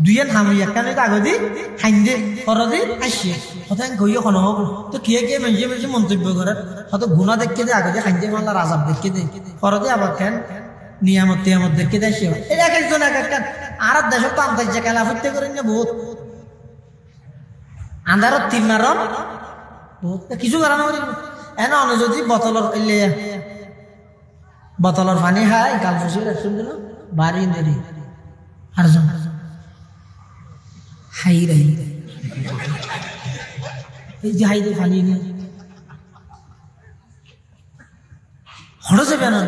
দুইয়েন হামি একখানে কাগজি হাইন্দে ফরদি আসছে হতাং কইও কোন হোক তো কে মেনজে মন্তব্য করে হয়তো গুনাহ দেখকে দে আগে হাইন্দে মাল্লা রাজাব দেখকে দে ফরদি আবার কেন নিয়ামত তিয়ামত দেখকে দে সে এই এক একজন এক একটা আর দেশ তো আমতাই যে খেলা ফুটতে করেন না বহুত আন্ধারত তিন মারন বহুত কিছু কারণ এনে অন্য যদি বোতলের পানি খায় গাল ফুসি রাখছেন দিল বাড়ি নেরি আর হাই রে এই যে হাই পানি নিয়ে হড়ো যাবে না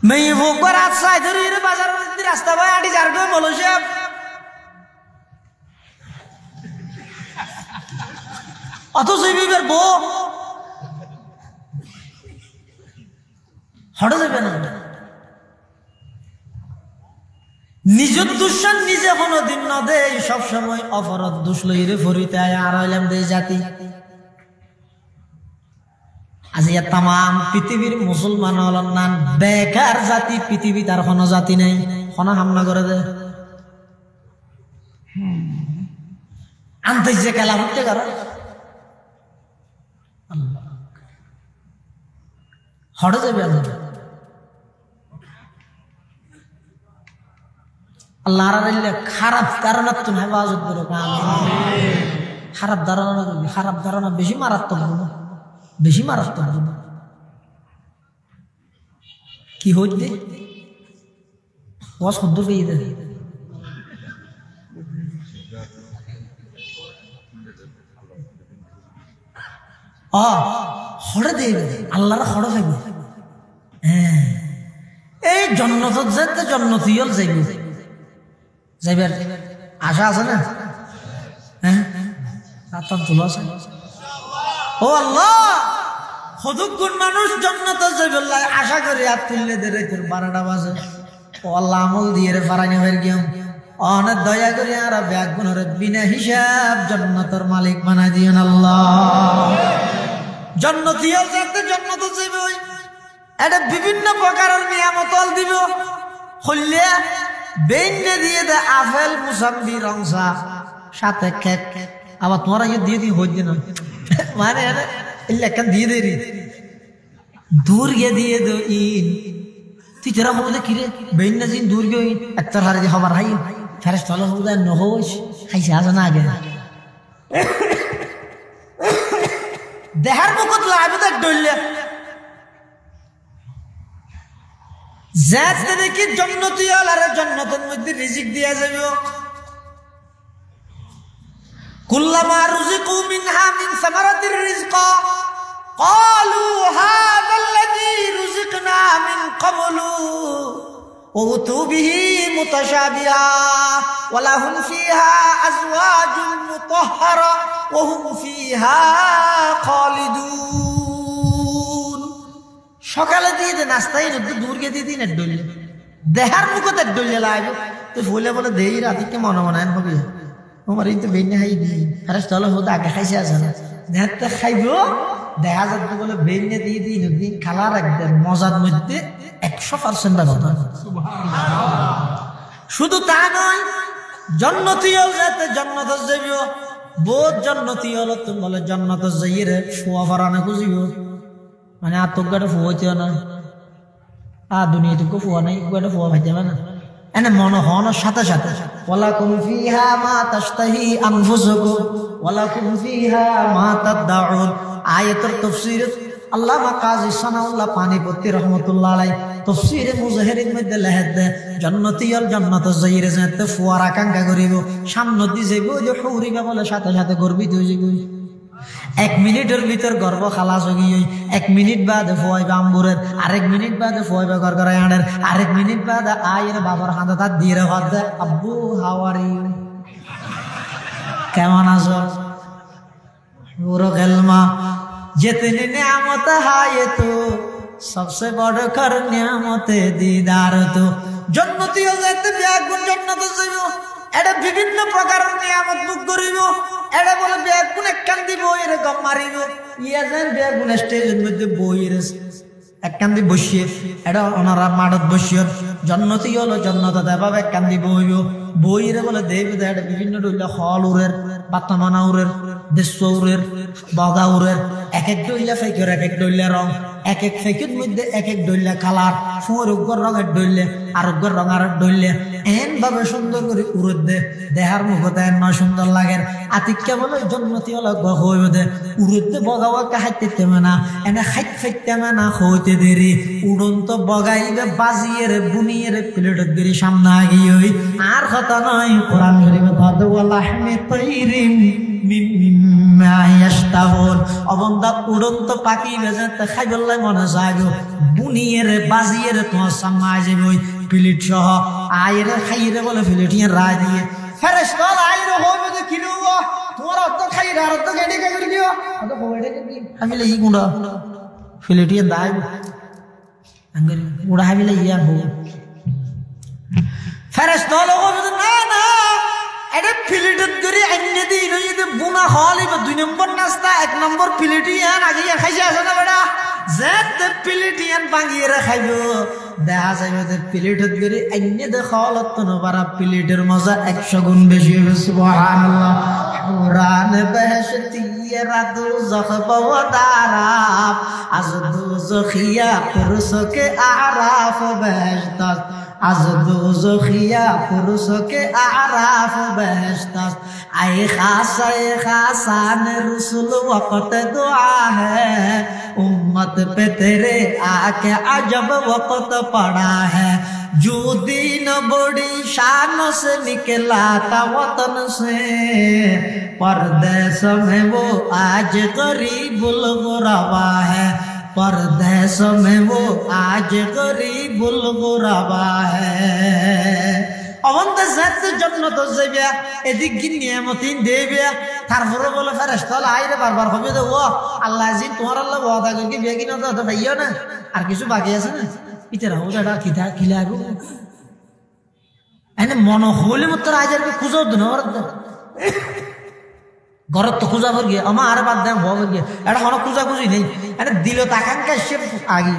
মেয়ে ভোগবার রাত সাই ধরে বাজার রাস্তা ভাই আটি যার গো বলো সাহেব অত জৈবিকের বউ হড়ো যাবে না নিজের দুশ্মন নিজে কোনদিন ন দে সবসময় অপরাধ দোষ লইরে ফরিতে আর হইলাম দে জাতি আজি তাম পৃথিবীর মুসলমান হলাম নান বেকার জাতি পৃথিবী তার কোনো জাতি নেই কোনো হামলা করে দে আনতে যে খেলা হতে কারো হড়ে যাবে আল্লাহ খারাপ ধারণা তুমি হেফাজত করো খারাপ ধারণা বেশি মারাত্মক কি হইতে ওয়াজ শব্দ পেয়ে দে হড়ে দেবে আল্লাহর হড়ে থাকবে হ্যাঁ এই জন্নত যেতে জন্নতিয়ল যাইবে যাইবার আশা আছে না হ্যাঁ তুলো আছে ও আল্লাহ কতক্ষণ মানুষ জন্নত যাইবে আশা করি আর তুললে দেরে তোর 12টা বাজে ও আল্লাহ আমল দিয়ে রে ফারানি হয়ে গিয়ে অনেক দয়া করি আর ব্যাগ গুণরে বিনা হিসাব জন্নতর মালিক বানাই দিয়েন আল্লাহ জন্নতিয়ল যাতে জন্নত যাইবে এটা বিভিন্ন প্রকারের নিয়ামতল দিব হইলে বেইনে দিয়ে দে আপেল মুসাম্বি রংসা সাথে কেক আবার তোমার দিয়ে দিই হইছে না মানে এলাকান দিয়ে দেরি দূর গিয়ে দিয়ে দো ইন তুই তেরা বলতে কিরে বেইনে দিন দূর গিয়ে একটা হারে হবার হাই ফেরেস তলা হয়ে নহস খাইছে আজ না আগে দেহার মুখত লাগবে দেখ ডইলে যাতে দেখি জন্নতি আলারে জন্নতের মধ্যে রিজিক দিয়া যাবে কুল্লামা রুজিকু মিনহা মিন সামারাতির রিজকা ক্বালু হাযাল্লাযী রুজিকনা মিন ক্বাবলু ওতু বিহি মুতাশাবিহা ওয়া লাহুম ফিহা আজওয়াজুন মুতাহহারা ওয়া হুম ফিহা খালিদুন সকালে দিয়ে দে নাস্তায় দূর গিয়ে দিয়ে দিন ডলে দেহার মুখত ডলে লাগবে তো বলে বলে দেই রাতিকে মনে মনে হবে তোমার এই তো বেইনে খাই দিই আরে চলো হতে আগে খাইছে আছে না দেহাতে খাইব দেখা যাচ্ছে বলে বেইনে দিয়ে দিই নদী খালার একদম মজার মধ্যে 100% শুধু তা নয় জন্নতি হল যাতে জন্নত যাইব বহুত জন্নতি হল তুমি বলে জন্নত যাইয়ে রে শোয়া ফরানে খুঁজিব মানে আত্মজ্ঞাটা ফুয়াইতেও না আর দুনিয়াটুকু ফুয়া নাই একটা ফুয়া ভাইতে না এনে মনে হওয়ার সাথে সাথে ওয়ালাকুম ফিহা মা তাশতাহি আনফুসুকুম ওয়ালাকুম ফিহা মা তাদউন আয়াতের তাফসীর আল্লামা কাজী সানাউল্লাহ পানিপতি রাহমাতুল্লাহ আলাইহি তাফসীরে মুজাহিরের মধ্যে লেখে দেয় জান্নাতিয়াল জান্নাত যাইরে যেতে ফুয়ার আকাঙ্ক্ষা করিব সামনে দি যাইব যে হুরিবা বলে সাথে সাথে গর্বিত হয়ে যাইব 1 মিনিটের ভিতর গর্ব খালাস হয়ে গিয়ে 1 মিনিট বাদে ফুয়াইবা আম্বুরের আরেক মিনিট বাদে ফুয়াইবা গরগরা আনের আরেক মিনিট বাদে আয়ের বাবার হাতে তার দিয়ে হাত দেয় আব্বু হাউ আর ইউ কেমন আছো পুরো খেলমা जितनी नियामत है ये तो सबसे बढ़कर नियामत दीदार तो जन्नती हो जाते ब्यागुन जन्नत जाइबो एडा विभिन्न प्रकार नियामत बुक करिबो एडा बोले ब्यागुन একখান দিব এরকম মারিবো ইয়া যেন ব্যাগুন স্টেজের মধ্যে বইরে একখান দি বসিয়ে এডা ওনারা মাডত বসিয়ে জন্নতি হলো জন্নত দেবাবে একখান দি বইবো বইরে বলে দেবে দেয় বিভিন্ন ডইলা হল উরের বাতামানা উরের দেশ উরের বগা উরের এক এক ডইলা ফেকের এক এক ডইলা রং এক এক ফেকের মধ্যে এক এক ডইলা কালার ফুঁয়ের উগ্র রঙের ডইলে আর উগ্র রঙ আর ডইলে এন ভাবে সুন্দর করে উড়ে দে দেহার মুখত এন না সুন্দর লাগে আতিক্যা বলে জন্মতি হলো হইবে দে উড়ে বগাওয়া হাইতে তেমে না এনে হাইট ফাইতে না হইতে দেরি উড়ন্ত বগাইবে বাজিয়ে রে বুনিয়ে রে প্লেটের দেরি সামনে আগিয়ে ওই আর কথা নয় কোরআন শরীফে দাদু লাহমি তাইরিম মিম্মা ইয়াশতাহুন অবন্দা উড়ন্ত পাখি বেজাতে খাইবল্লাই মনে যাইব বুনিয়ে রে বাজিয়ে রে তোমার সামনে আসবে ওই প্লেট সহ আইরে খাইরে বলে প্লেটিয়ে রায় দিয়ে ফেরেশতা আইরে হইবে যে কিলো তোমার অত খাইরা আর অত গাড়ি করে দিও অত বইড়ে কি আমি লই গুঁড়া প্লেটিয়ে দাই আঙ্গরি উড়া হাবিলে ইয়া হো ফেরেশতা হইবে না না এটা প্লেটের ধরে এনে দিই নইতে বুনা হলিবে 2 নম্বর নাস্তা 1 নম্বর প্লেটিয়ান আগে খাইছে আছে না বেটা যেতে প্লেটিয়ান ভাঙিয়ে খাইবো দেখা যাবে যে প্লেটের ধরে এনে দে খাওয়ালত না পারা প্লেটের মজা 100 গুণ বেশি হবে সুবহানাল্লাহ কুরআন বেহেশতিয়া দুজখ বওদারাফ আজ দুজখিয়া পুরুষকে আরাফ বেহেশত از دوزخیا پرسو کے اعراف بہشتست اے خاصان رسول وقت دعا ہے امت پہ تیرے آکے عجب وقت پڑا ہے جو دین بڑی شان سے نکلا تھا وطن سے پردیس میں وہ آج غریب الغربا ہے परदेश में वो आज गरीबुल गुरबा है অবন্ধে যাতে জন্নত যাইবে এদিক কি নিয়ামতিন দেবে তারপরে বলে ফেরেশতা আইরে বারবার হবে তো ও আল্লাহ জিন তোমার আল্লাহ ওয়াদা করে বিয়ে কিনা তো ভাইও না আর কিছু বাকি আছে না ইতারা ওটা কিতা খিলাগো এনে মন হলে মত রাজার কে খুঁজো দিন ওর ঘরত তো খুঁজা পড় গিয়ে আমার আর বাদ দেন হবে গিয়ে এটা কোনো খুঁজা খুঁজি নেই এটা দিল তাকাঙ্কা সে আগে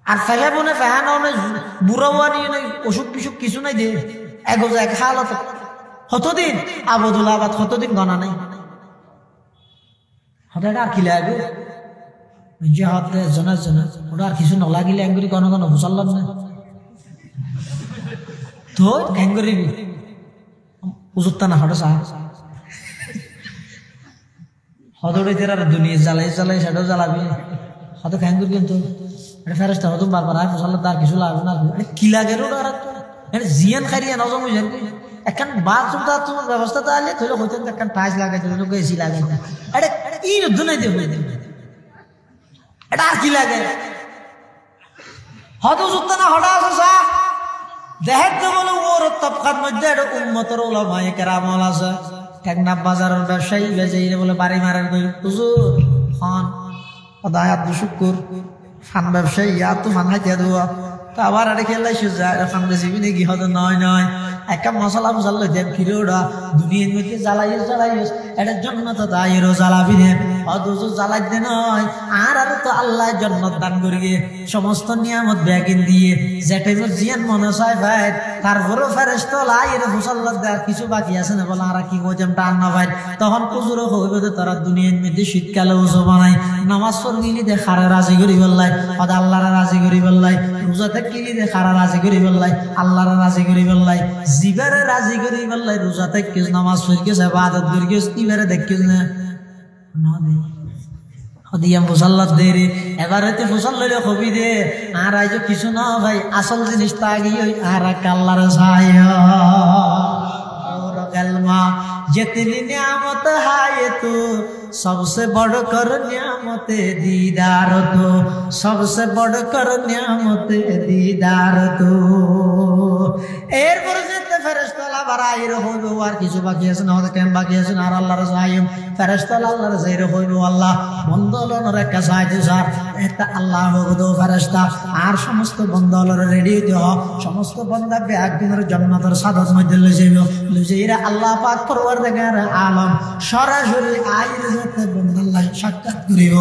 আর ফেলে বনে ফেহানো বুড়ো বানি অসুখ বিসুখ কিছু নাই দে এগো যায় খালত কতদিন আবদুল্লাবাদ কতদিন গণা নাই হতে আর কি লাগবে যে হাতে জনা জনা ওটা আর কিছু নলাগিলে এঙ্গুরি কোনো কোনো হুসাল্লাম না তো এঙ্গুরি উজুত্তা না হঠাৎ সাহা হদড়ে তেরার দুনিয়া জ্বালাই জ্বালাই সেটাও জ্বালাবি হয়তো খ্যাং করি কিন্তু এটা ফেরেস্তা হতো বারবার আর ফসল তার কিছু লাগবে না কি লাগে এটা জিয়ান খাইয়া নজম হয়ে যাবে এখন বাথরুম টাথরুমের ব্যবস্থা তো আলে তোর হইতেন এখন টাইস লাগাইতে এসি লাগে না এটা ই রুদ্ধ নাই দেব এটা আর কি লাগে হয়তো জুতা না হঠাৎ আছে দেখতে বলে ওর তবকার মধ্যে এটা উম্মতের ওলামায়ে কেরামল আছে টেকনাফ বাজারের ব্যবসায়ী বেজাইরে বলে বাড়ি মারার কই হুজুর খান আদায়াত শুকর ফান ব্যবসায়ী ইয়া তো ফান হাইতে দেওয়া তো আবার আরে খেলাই সুজা ফান রেসিপি নাকি হয়তো নয় নয় একটা মশলা মশলা দেব ফিরে ওরা দুনিয়ার মধ্যে জ্বালাইস এটার জন্য তো তাইরও জ্বালাবি রে অথচ জ্বালাইতে নয় আর আর তো আল্লাহ জন্নত দান করিয়ে সমস্ত নিয়ামত ব্যাগিন দিয়ে যেটাই জিয়ান মনে চায় ভাই তারপরেও ফেরেশতা লাইরে মুসাল্লাত দেওয়ার কিছু বাকি আছে না বলে আর কি কইতাম টান না ভাই তখন কুজুরও হইবে যে তারা দুনিয়ার মধ্যে শীতকালে উজু বানাই নামাজ পড়িলি দে খারা রাজি করি বললাই হয়তো আল্লাহরা রাজি করি বললাই রোজা থাকলি দে খারা রাজি করি বললাই আল্লাহরা রাজি করি বললাই জিবারে রাজি করি বললাই রোজা থাকিস নামাজ পড়িস ইবাদত করিস ইবারে দেখিস না না দে হদিয়া মুসাল্লাত দে রে এবারে তো মুসাল্লালে কবি দে আর আইজ কিছু না ভাই আসল জিনিসটা আগে ওই আর আল্লাহর ছায়া और कलमा जितनी नियामत है ये तो सबसे बढ़कर नियामत दीदार तो सबसे बढ़कर नियामत दीदार तो एर पर যেতে ফেরেশতারা বারাইর হইব আর কিছু বাকি আছে না কেন বাকি আছে আর আল্লাহর সাইম ফেরেশতারা আল্লাহর যাইরে হইব আল্লাহ বন্দলনের একটা সাইতে স্যার এটা আল্লাহ হগদো ফেরেশতা আর সমস্ত বন্দলর রেডি দিও সমস্ত বন্দাকে একদিনের জান্নাতের সাদত মধ্যে লয়ে যাইব লয়ে যাইরা আল্লাহ পাক পরওয়ারদিগার আলম সরাসরি আইরে যেতে বন্দাল্লাহ সাক্ষাৎ করিব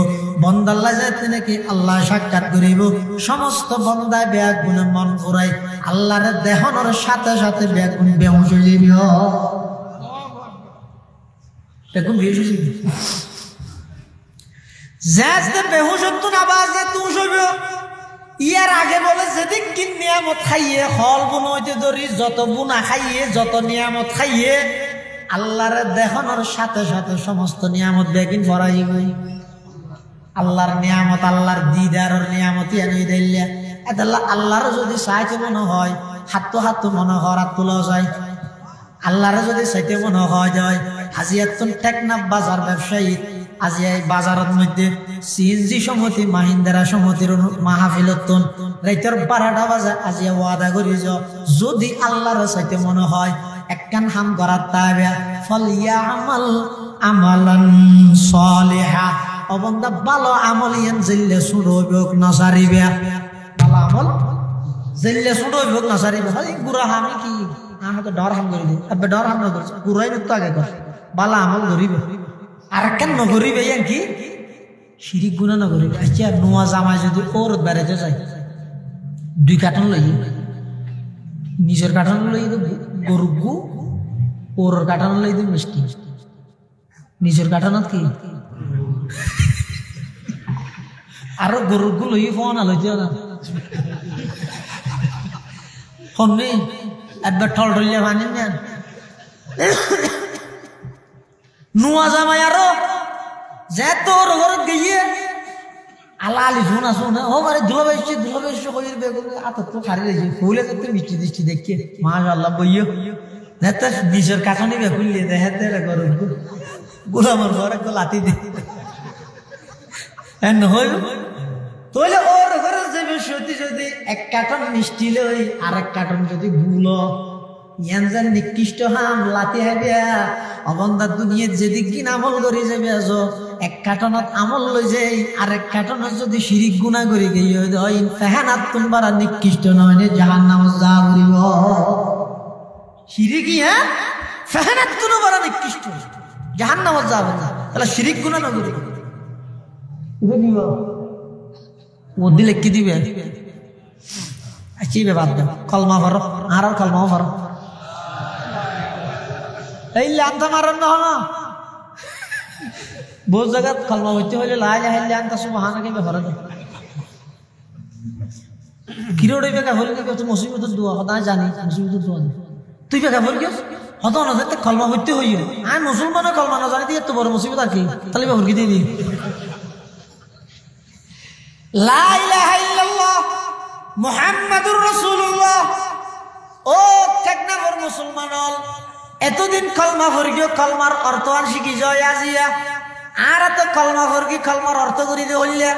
বন্দাল্লাহ যাইতে নাকি আল্লাহ সাক্ষাৎ করিব সমস্ত বন্দায় বেগুনে মন ঘুরাই আল্লাহর দেহনের সাথে সাথে বেগুন বেহুশ হয়ে যাইব বেগুন বেহুশ হয়ে যাইব যাতে বেহুশ হতো না বাজে তুই হইব ইয়ার আগে বলে যেদিন কি নিয়ামত খাইয়ে হল বুন হইতে ধরি যত বুনা খাইয়ে যত নিয়ামত খাইয়ে আল্লাহর দেহনের সাথে সাথে সমস্ত নিয়ামত বেগিন ভরাই গই আল্লাহর নিয়ামত আল্লাহর দিদারের নিয়ামত এনে দিল্লা এদাল্লা আল্লাহর যদি চাইতে মনে হয় হাত মনে হয় হাত তোলা যায় আল্লাহর যদি চাইতে মনে হয় যায় হাজিয়াতুন টেকনাফ বাজার ব্যবসায়ী আজি এই বাজারের মধ্যে সিএনজি সমিতি মাহিন্দ্রা সমিতির মাহফিলতন রাইতের 12টা বাজে আজি ওয়াদা করি যদি আল্লাহর চাইতে মনে হয় একখান হাম করার তাবে ফলিয়ামাল আমালান সালিহা অবন্দা ভালো আমল ইয়ান জিল্লে সুরবিক নসারিবে ভালো আমল জিল্লে সুরবিক নসারিবে এই গুরা হামি কি আমি তো ডর হাম করি আবে ডর হাম না করছ গুরাই তো আগে কর ভালো আমল করিবে আর কেন নগরিবে ইয়ান কি শিরিক গুনাহ নগরিবে আচ্ছা নোয়া জামাই যদি ওর বেরেতে যায় 2 কার্টন লই নিজের কার্টন লই গরুগু ওর কার্টন লই দি মিষ্টি নিজের কার্টনত কি আর গরুগু লই ফোন আলোচনা না হননি একবার ঠল ঠলিয়া বানিন না নোয়া জামাই আরো যে তোর ঘর গিয়ে আলা আলি শোনা ও বারে দুলাবেশি কইর বেগুন আত তো খারি রইছে ফুলে তো মিষ্টি দিষ্টি দেখকে মাশাআল্লাহ বইও নেতা নিজের কাকানি বেগুলিয়ে দেখাতে রে করো গোলামর ঘরে তো লাতি দে এন হইল তোলে ওর ঘরে যাবে যদি 1 কার্টন মিষ্টি লই আর 1 কার্টন যদি গুলো ইয়ানজান নিকৃষ্ট হাম লাতি হবে অবন্দা দুনিয়ার যেদিক কি আমল করি যাবে আজ 1 কার্টনত আমল লই যাই আর 1 কার্টনত যদি শিরিক গুনাহ করি গই হয় ফাহানাত তুমবারা নিকৃষ্ট নয় নে জাহান্নাম যা করিব শিরিক ইয়া ফাহানাত তুমবারা নিকৃষ্ট জাহান্নাম যাবে না তাহলে শিরিক গুনাহ না করি এটা দিব ও দিলে কি দিবে আচ্ছা বাদ দাও কলমা পড়ো আর কলমা পড়ো এই লান্তা মারন না বহুত জায়গা কলমা হইতে হইলে লা ইলাহা ইল্লা আনতা সুবহানাকা ব্যবহার দে কিরোড়ে বেকা হইলে কি তো মুসিবতের দোয়া খোদা জানি মুসিবতের দোয়া তুই বেকা বল কি হতো না যে কলমা হইতে হইও আই মুসলমানের কলমা না জানি দিয়ে তো বড় মুসিবত আর কি তাহলে ব্যবহার কি দিবি লা ইলাহা ইল্লাল্লাহ মুহাম্মাদুর রাসূলুল্লাহ ও টেকনাফর মুসলমান এতদিন কলমা পড়িও কলমার অর্থ আর শিখি যায় আজিয়া আর তো কলমা পড়ি কলমার অর্থ করি দে হইলে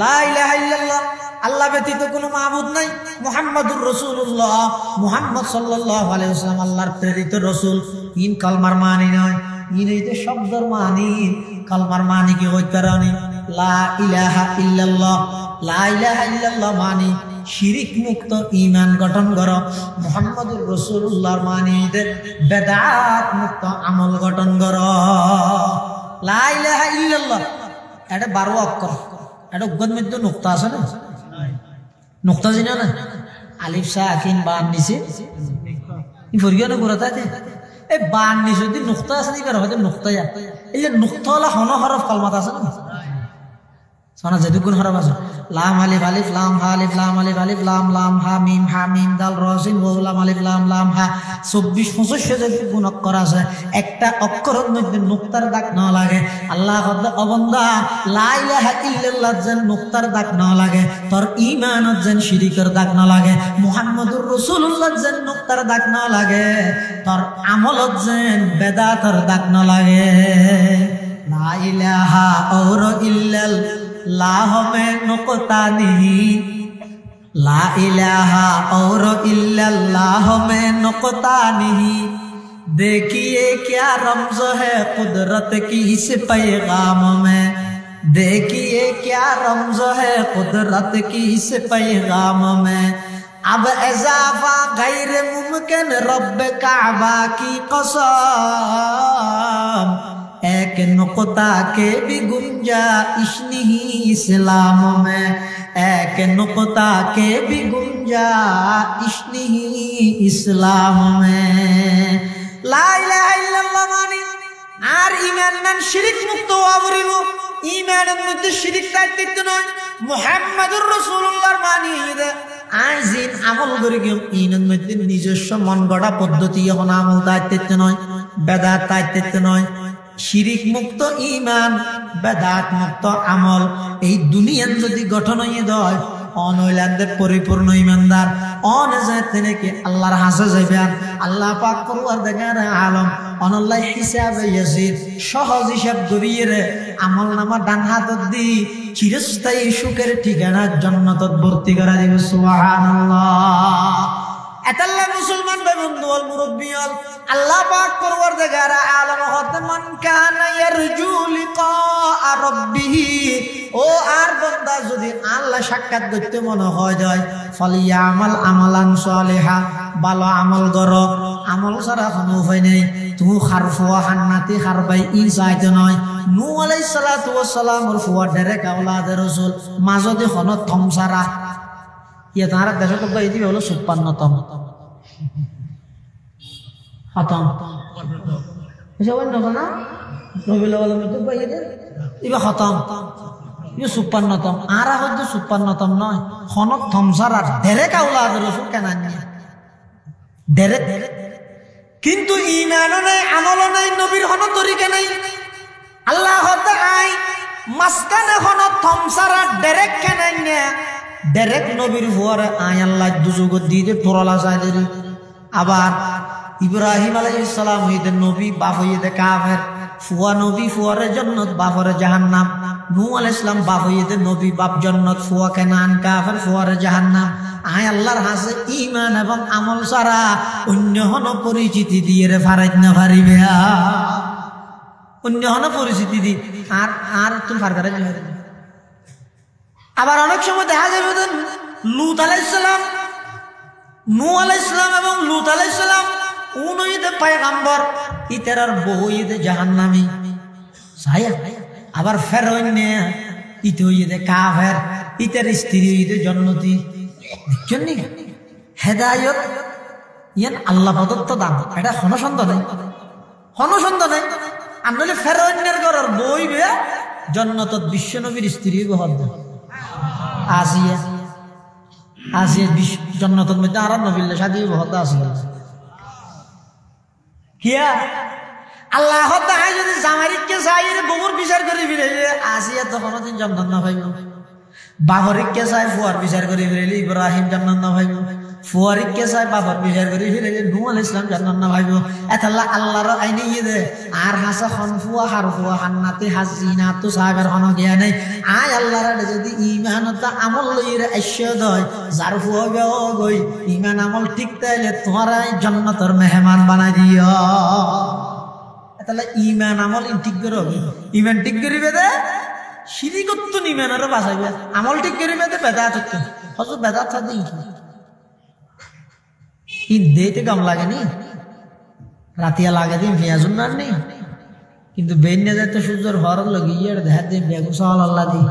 লা ইলাহা ইল্লাল্লাহ আল্লাহ ব্যতীত কোনো মাবুদ নাই মুহাম্মাদুর রাসূলুল্লাহ মুহাম্মদ সাল্লাল্লাহু আলাইহি ওয়াসাল্লাম আল্লাহর প্রেরিত রাসূল ইন কলমার মানে নয় ইন এই শব্দের মানে কলমার মানে কি হইতে রানি লা ইলাহা ইল্লাল্লাহ লা ইলাহা ইল্লাল্লাহ মানে শিরিক মুক্ত ঈমান গঠন করো মুহাম্মদুর রাসূলুল্লাহর মানে বেদাত মুক্ত আমল গঠন করো লা ইলাহা ইল্লাল্লাহ এটা 12 অক্ষর এটা উগদ মধ্যে নুক্তা আছে না নুক্তা জানা না আলিফ সাকিন বা নিচে ই ফরিয়া না করতে এই বা নিচে যদি নুক্তা আছে নি করে হয়তো নুক্তা যা এই যে নুক্তা হলো হন হরফ কলমাত আছে না সোনা যেদু কোন হরফ আছে লাম আলিফ আলিফ লাম হা আলিফ লাম আলিফ আলিফ লাম লাম হা মিম দাল র সিন ওয়া লাম আলিফ লাম হা 24 25 যেদু কোন অক্ষর আছে একটা অক্ষরের মধ্যে নুক্তার দাগ না লাগে আল্লাহ অবন্দা লা ইলাহা ইল্লাল্লাহ যেন নুক্তার দাগ না লাগে তোর ঈমানত যেন শিরিকের দাগ না লাগে মুহাম্মদুর রাসূলুল্লাহ যেন নুক্তার দাগ না লাগে তোর আমলত যেন বেদাতের দাগ না লাগে লা ইলাহা ইল্লাল্লাহ लाह में नुक्ता नहीं ला इलाहा और इल्लल्लाह में नुक्ता नहीं देखिए क्या रमज़ है कुदरत की इस पैगाम में देखिए क्या रमज़ है कुदरत की इस पैगाम में अब इजाफा गैर मुमकिन रब काबा की कसम एक एक नुक्ता के भी गुंजाइश नहीं इस्लाम में, एक नुक्ता के भी गुंजाइश नहीं इस्लाम में। ला इलाहा इल्लाल्लाह माने আর ঈমান মান শিরক মুক্ত হওয়া বলিব। ঈমানের মধ্যে শিরক থাকতে নয়। মুহাম্মাদুর রাসূলুল্লাহর মানি আইজিন আমল করে গিয়ে ঈমানের মধ্যে নিজস্ব মন গড়া পদ্ধতি এখন আমল থাকতে নয়, বেদাত থাকতে নয়। শিরক মুক্ত ঈমান, বেদাত মুক্ত আমল এই দুনিয়ার যদি গঠন হয়ে যায় অনৈলান্দের পরিপূর্ণ ইমানদার অন যাতে নাকি আল্লাহর হাসে যাইবেন। আল্লাহ পাক পরওয়ারদিগার আলম অনল্লাহ হিসাবে ইয়াসির সহজ হিসাব করিয়ে রে আমল নামা ডান হাতত দি চিরস্থায়ী সুখের ঠিকানা জান্নাতত ভর্তি করা দিব। সুবহানাল্লাহ। এতাল্লাহ মুসলমান ভাই বন্ধু ওয়াল মুরব্বি ওয়াল আল্লাহ পাক পরওয়ারদিগার আলম হতে মান কানা ইয়ারজু লিকা রাব্বিহি। ও আর বান্দা যদি আল্লাহ সাক্ষাৎ করতে মনে হয় যায় ফালিয়ামাল আমালান সালিহা, ভালো আমল করো। আমল ছাড়া কোনো উপায় নেই। তুমি খারফুয়া হান্নাতি খারবাই ই চাইতে নয়। নূহ আলাইহিস সালাতু ওয়াস সালামের ফুয়া ডাইরেক্ট আওলাদের রাসূল মাজদি হন থমসারা ইয়া তারা দেশত কই দিবে হলো 56তম খতম এসব না নবী আলাইহিস তো কই দে ইবা খতম ইয়া 56তম আর হয়তো 56তম নয় হন থমসারা ডাইরেক্ট আওলাদের রাসূল কেন নিয়ে ডাইরেক্ট। কিন্তু ঈমানও নাই, আমলও নাই, নবীর হন তরিকা নাই। আল্লাহ হতে আই মাসকানে হন থমসারা ডাইরেক্ট কেন নিয়ে ডাইরেক্ট নবীর ফুয়ারে আয় আল্লাহ দুজগত দিয়ে টোরলা চাই দেরি। আবার ইব্রাহিম আলাইহিস সালাম হইতে নবী, বাপ হইতে কাফের। ফুয়া নবী, ফুয়ারে জান্নাত, বাপরে জাহান্নাম। নূহ আলাইহিস সালাম বাপ হইতে নবী, বাপ জান্নাত, ফুয়া কানান কাফের, ফুয়ারে জাহান্নাম। আয় আল্লাহর হাসে ঈমান এবং আমল ছাড়া অন্য হন পরিচিতি দিয়ে রে ফারাইত না পারিবে। অন্য হন পরিচিতি দি আর আর তুমি ফার করে যাবে। আবার অনেক সময় দেখা যাবে লূত আলাইহিস সালাম, নূহ আলাইহিস সালাম এবং লূত আলাইহিস সালাম উনইতে পয়গম্বর ইতারার বউ ইতে জাহান্নামী সায়া। আবার ফেরাউন নে ইতে হইতে কাফের, ইতার স্ত্রী হইতে জান্নাতি। দেখছেন হেদায়ত ইয়ান আল্লাহ প্রদত্ত দান, এটা হনসন্দ নাই, হনসন্দ নাই। আমলে ফেরাউনের ঘরের বই বে জান্নাতত বিশ্ব নবীর স্ত্রী বহদ আসিয়া, আসিয়া জান্নাতত মধ্যে আর নবীর শাদী বহদ আসিয়া কিয়া আল্লাহ তাআলা যদি জামারিকে চাইরে বউর বিচার করে ফিরে আসিয়া তো কোনদিন জান্নাত না পাইব। বাবরিককে চাই ফুয়ার বিচার করে ফিরে ইব্রাহিম জান্নাত না পাইব। ফুয়ারিককে চাই বাবার বিচার করে ফিরে নূহ আলাইহিস সালাম জান্নাত না পাইব। এতাল্লাহ আল্লাহর আইনে ইয়ে দে আর হাসা খন ফুয়া হার ফুয়া হান্নাতি হাসিনা তো সাগর হন গিয়া নাই। আয় আল্লাহর যদি ঈমানত আমল লইরে আশীর্বাদ হয় যার ফুয়া গই ঈমান আমল ঠিক তাইলে তোমারা জান্নাতের মেহমান বানাই দিও। এতাল্লাহ ঈমান আমল ঠিক করে হবে। ঈমান ঠিক করিবে দে শিরিকত নিবেন আর বাঁচাইবে, আমল ঠিক করিবে দে বেদাত হচ্ছে হয়তো বেদাত থাকবে দেতে কম লাগেনি রাতিয়া লাগে দিন পেঁয়াজুন না নেই। কিন্তু বেন না যায় তো সূর্যের হর লাগিয়ে দেখা দিন বেগু সাল আল্লাহ দি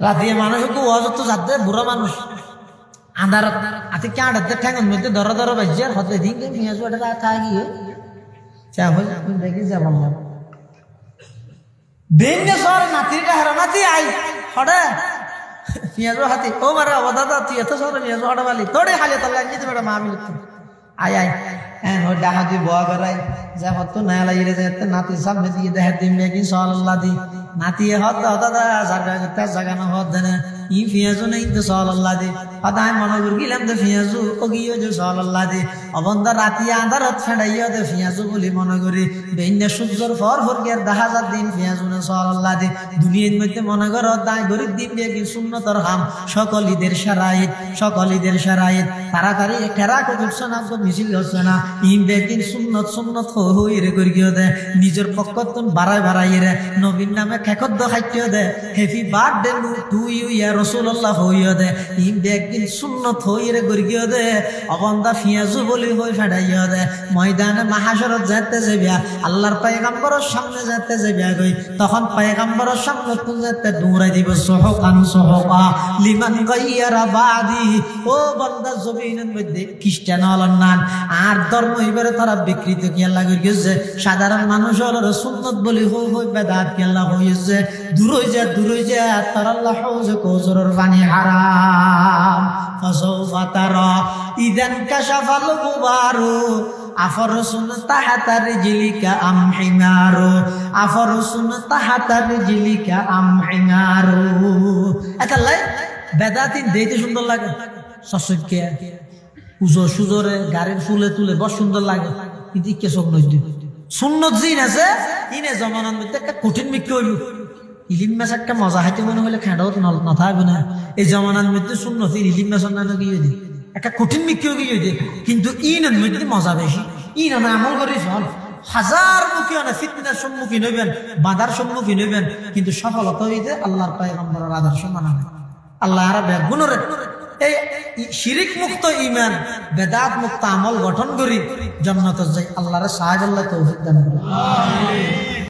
রাতিয়া মানুষ খুব অযত্ন যাতে বুড়া মানুষ আন্ধার আতি কাঁড়াতে ঠ্যাঙের মধ্যে ধরা ধরা বাজছে হতে দিন পেঁয়াজ ওটা থাকিয়ে চা হয়ে আপনি দেখি যাবাম বেন্যা সর নাতিটা হারা নাতি আই হড়ে পেঁয়াজো হাতি ও মারে অবদাদা তুই এত সর পেঁয়াজো হড়ে বালি তোড়ে হালে তার লাগিয়ে তো বেটা মা মিলে আয় আয় হ্যাঁ ও ডাহা তুই বয়া করাই যা হতো না লাগিয়ে যেতে নাতির সামনে দিয়ে দেখা দিন বেগি সাল্লাল্লাহ দি নাতি হত দাদা জায়গা করতে জায়গা না হত না ই পেঁয়াজো নেই তো সাল্লাল্লাহ দি আদায় মনে করি গেলাম তো পেঁয়াজো ও গিয়ে যে সাল্লাল্লাহ দি অবন্ধা রাতি আন্ধারত ফেড়াইয়া দে পেঁয়াজো বলি মনে করি বেন্যা সূর্যর ফর ফর গিয়ে দেখা যা দিন পেঁয়াজো না সাল্লাল্লাহ দি দুনিয়ার মধ্যে মনে করো দায় গরিব দিন বেগি সুন্নতর হাম সকল ঈদের সারাইত, সকল ঈদের সারাইত তাড়াতাড়ি ঠেরা করছে না মিছিল হচ্ছে না ইম বেগিন সুন্নত সুন্নত হই রে করি গিয়ে দে নিজের পক্ষ বাড়াই বাড়াই রে নবীর নামে খেকত খাইতে দে হ্যাপি বার্থডে টু ইউ ইয়া রাসূলুল্লাহ হইয়া দে ইম বেগিন সুন্নত হই রে করি গিয়ে দে অবন্দা পেঁয়াজু বলি বলি হয়ে ফেডাইয়া দে ময়দানে মাহাশরত যেতে যাবিয়া আল্লাহর পয়গম্বরের সামনে যেতে যাবিয়া গই তখন পয়গম্বরের সামনে তুই যেতে দৌড়াই দিব সুহকান সুহকা লিমান গায়্যারা বাদি ও বান্দা জমিনের মধ্যে খ্রিস্টান হলেন না আর ধর্ম এবারে তারা বিকৃত কি আল্লাহ করে গেছে সাধারণ মানুষ হলো সুন্নত বলি হই বেদাত কি আল্লাহ হইছে দূর হই যা তার আল্লাহ হউজে কৌজরের পানি হারাম ফাসাউফা তারা ইদান কাশাফাল গুবারু আফরসুন তাহাতা রিজলিকা আম হিমারু আফরসুন তাহাতা রিজলিকা আম হিমারু একালাই বেদাতিন দেইতে সুন্দর লাগে সসকে উজো সুজরে গাড়ির ফুলে তুলে বড় সুন্দর লাগে কিন্তু কে সব নই সুন্নত জিন আছে ইনে জমানার মধ্যে একটা কঠিন মিক্কি হইল ইলিম মাছ একটা মজা হাইতে মনে হলে খেঁড়াও না থাকবে না এই জমানার মধ্যে সুন্নত ইলিম মাছ অন্যান্য গিয়ে দিই একটা কঠিন মিক্কিও গিয়ে দিই কিন্তু ইনের মধ্যে মজা বেশি ইন আমল করি চল হাজার মুখী অনেক ফিতনার সম্মুখীন হইবেন বাধার সম্মুখীন হইবেন কিন্তু সফলতা হইতে আল্লাহর পয়গম্বরের আদর্শ মানাবে আল্লাহ আর বেগুনরে এই শিরিক মুক্ত ঈমান বেদাত মুক্ত আমল গঠন করি জান্নাতে যাই আল্লাহর সাহায্য আল্লাহ তৌফিক দান করুন আমিন।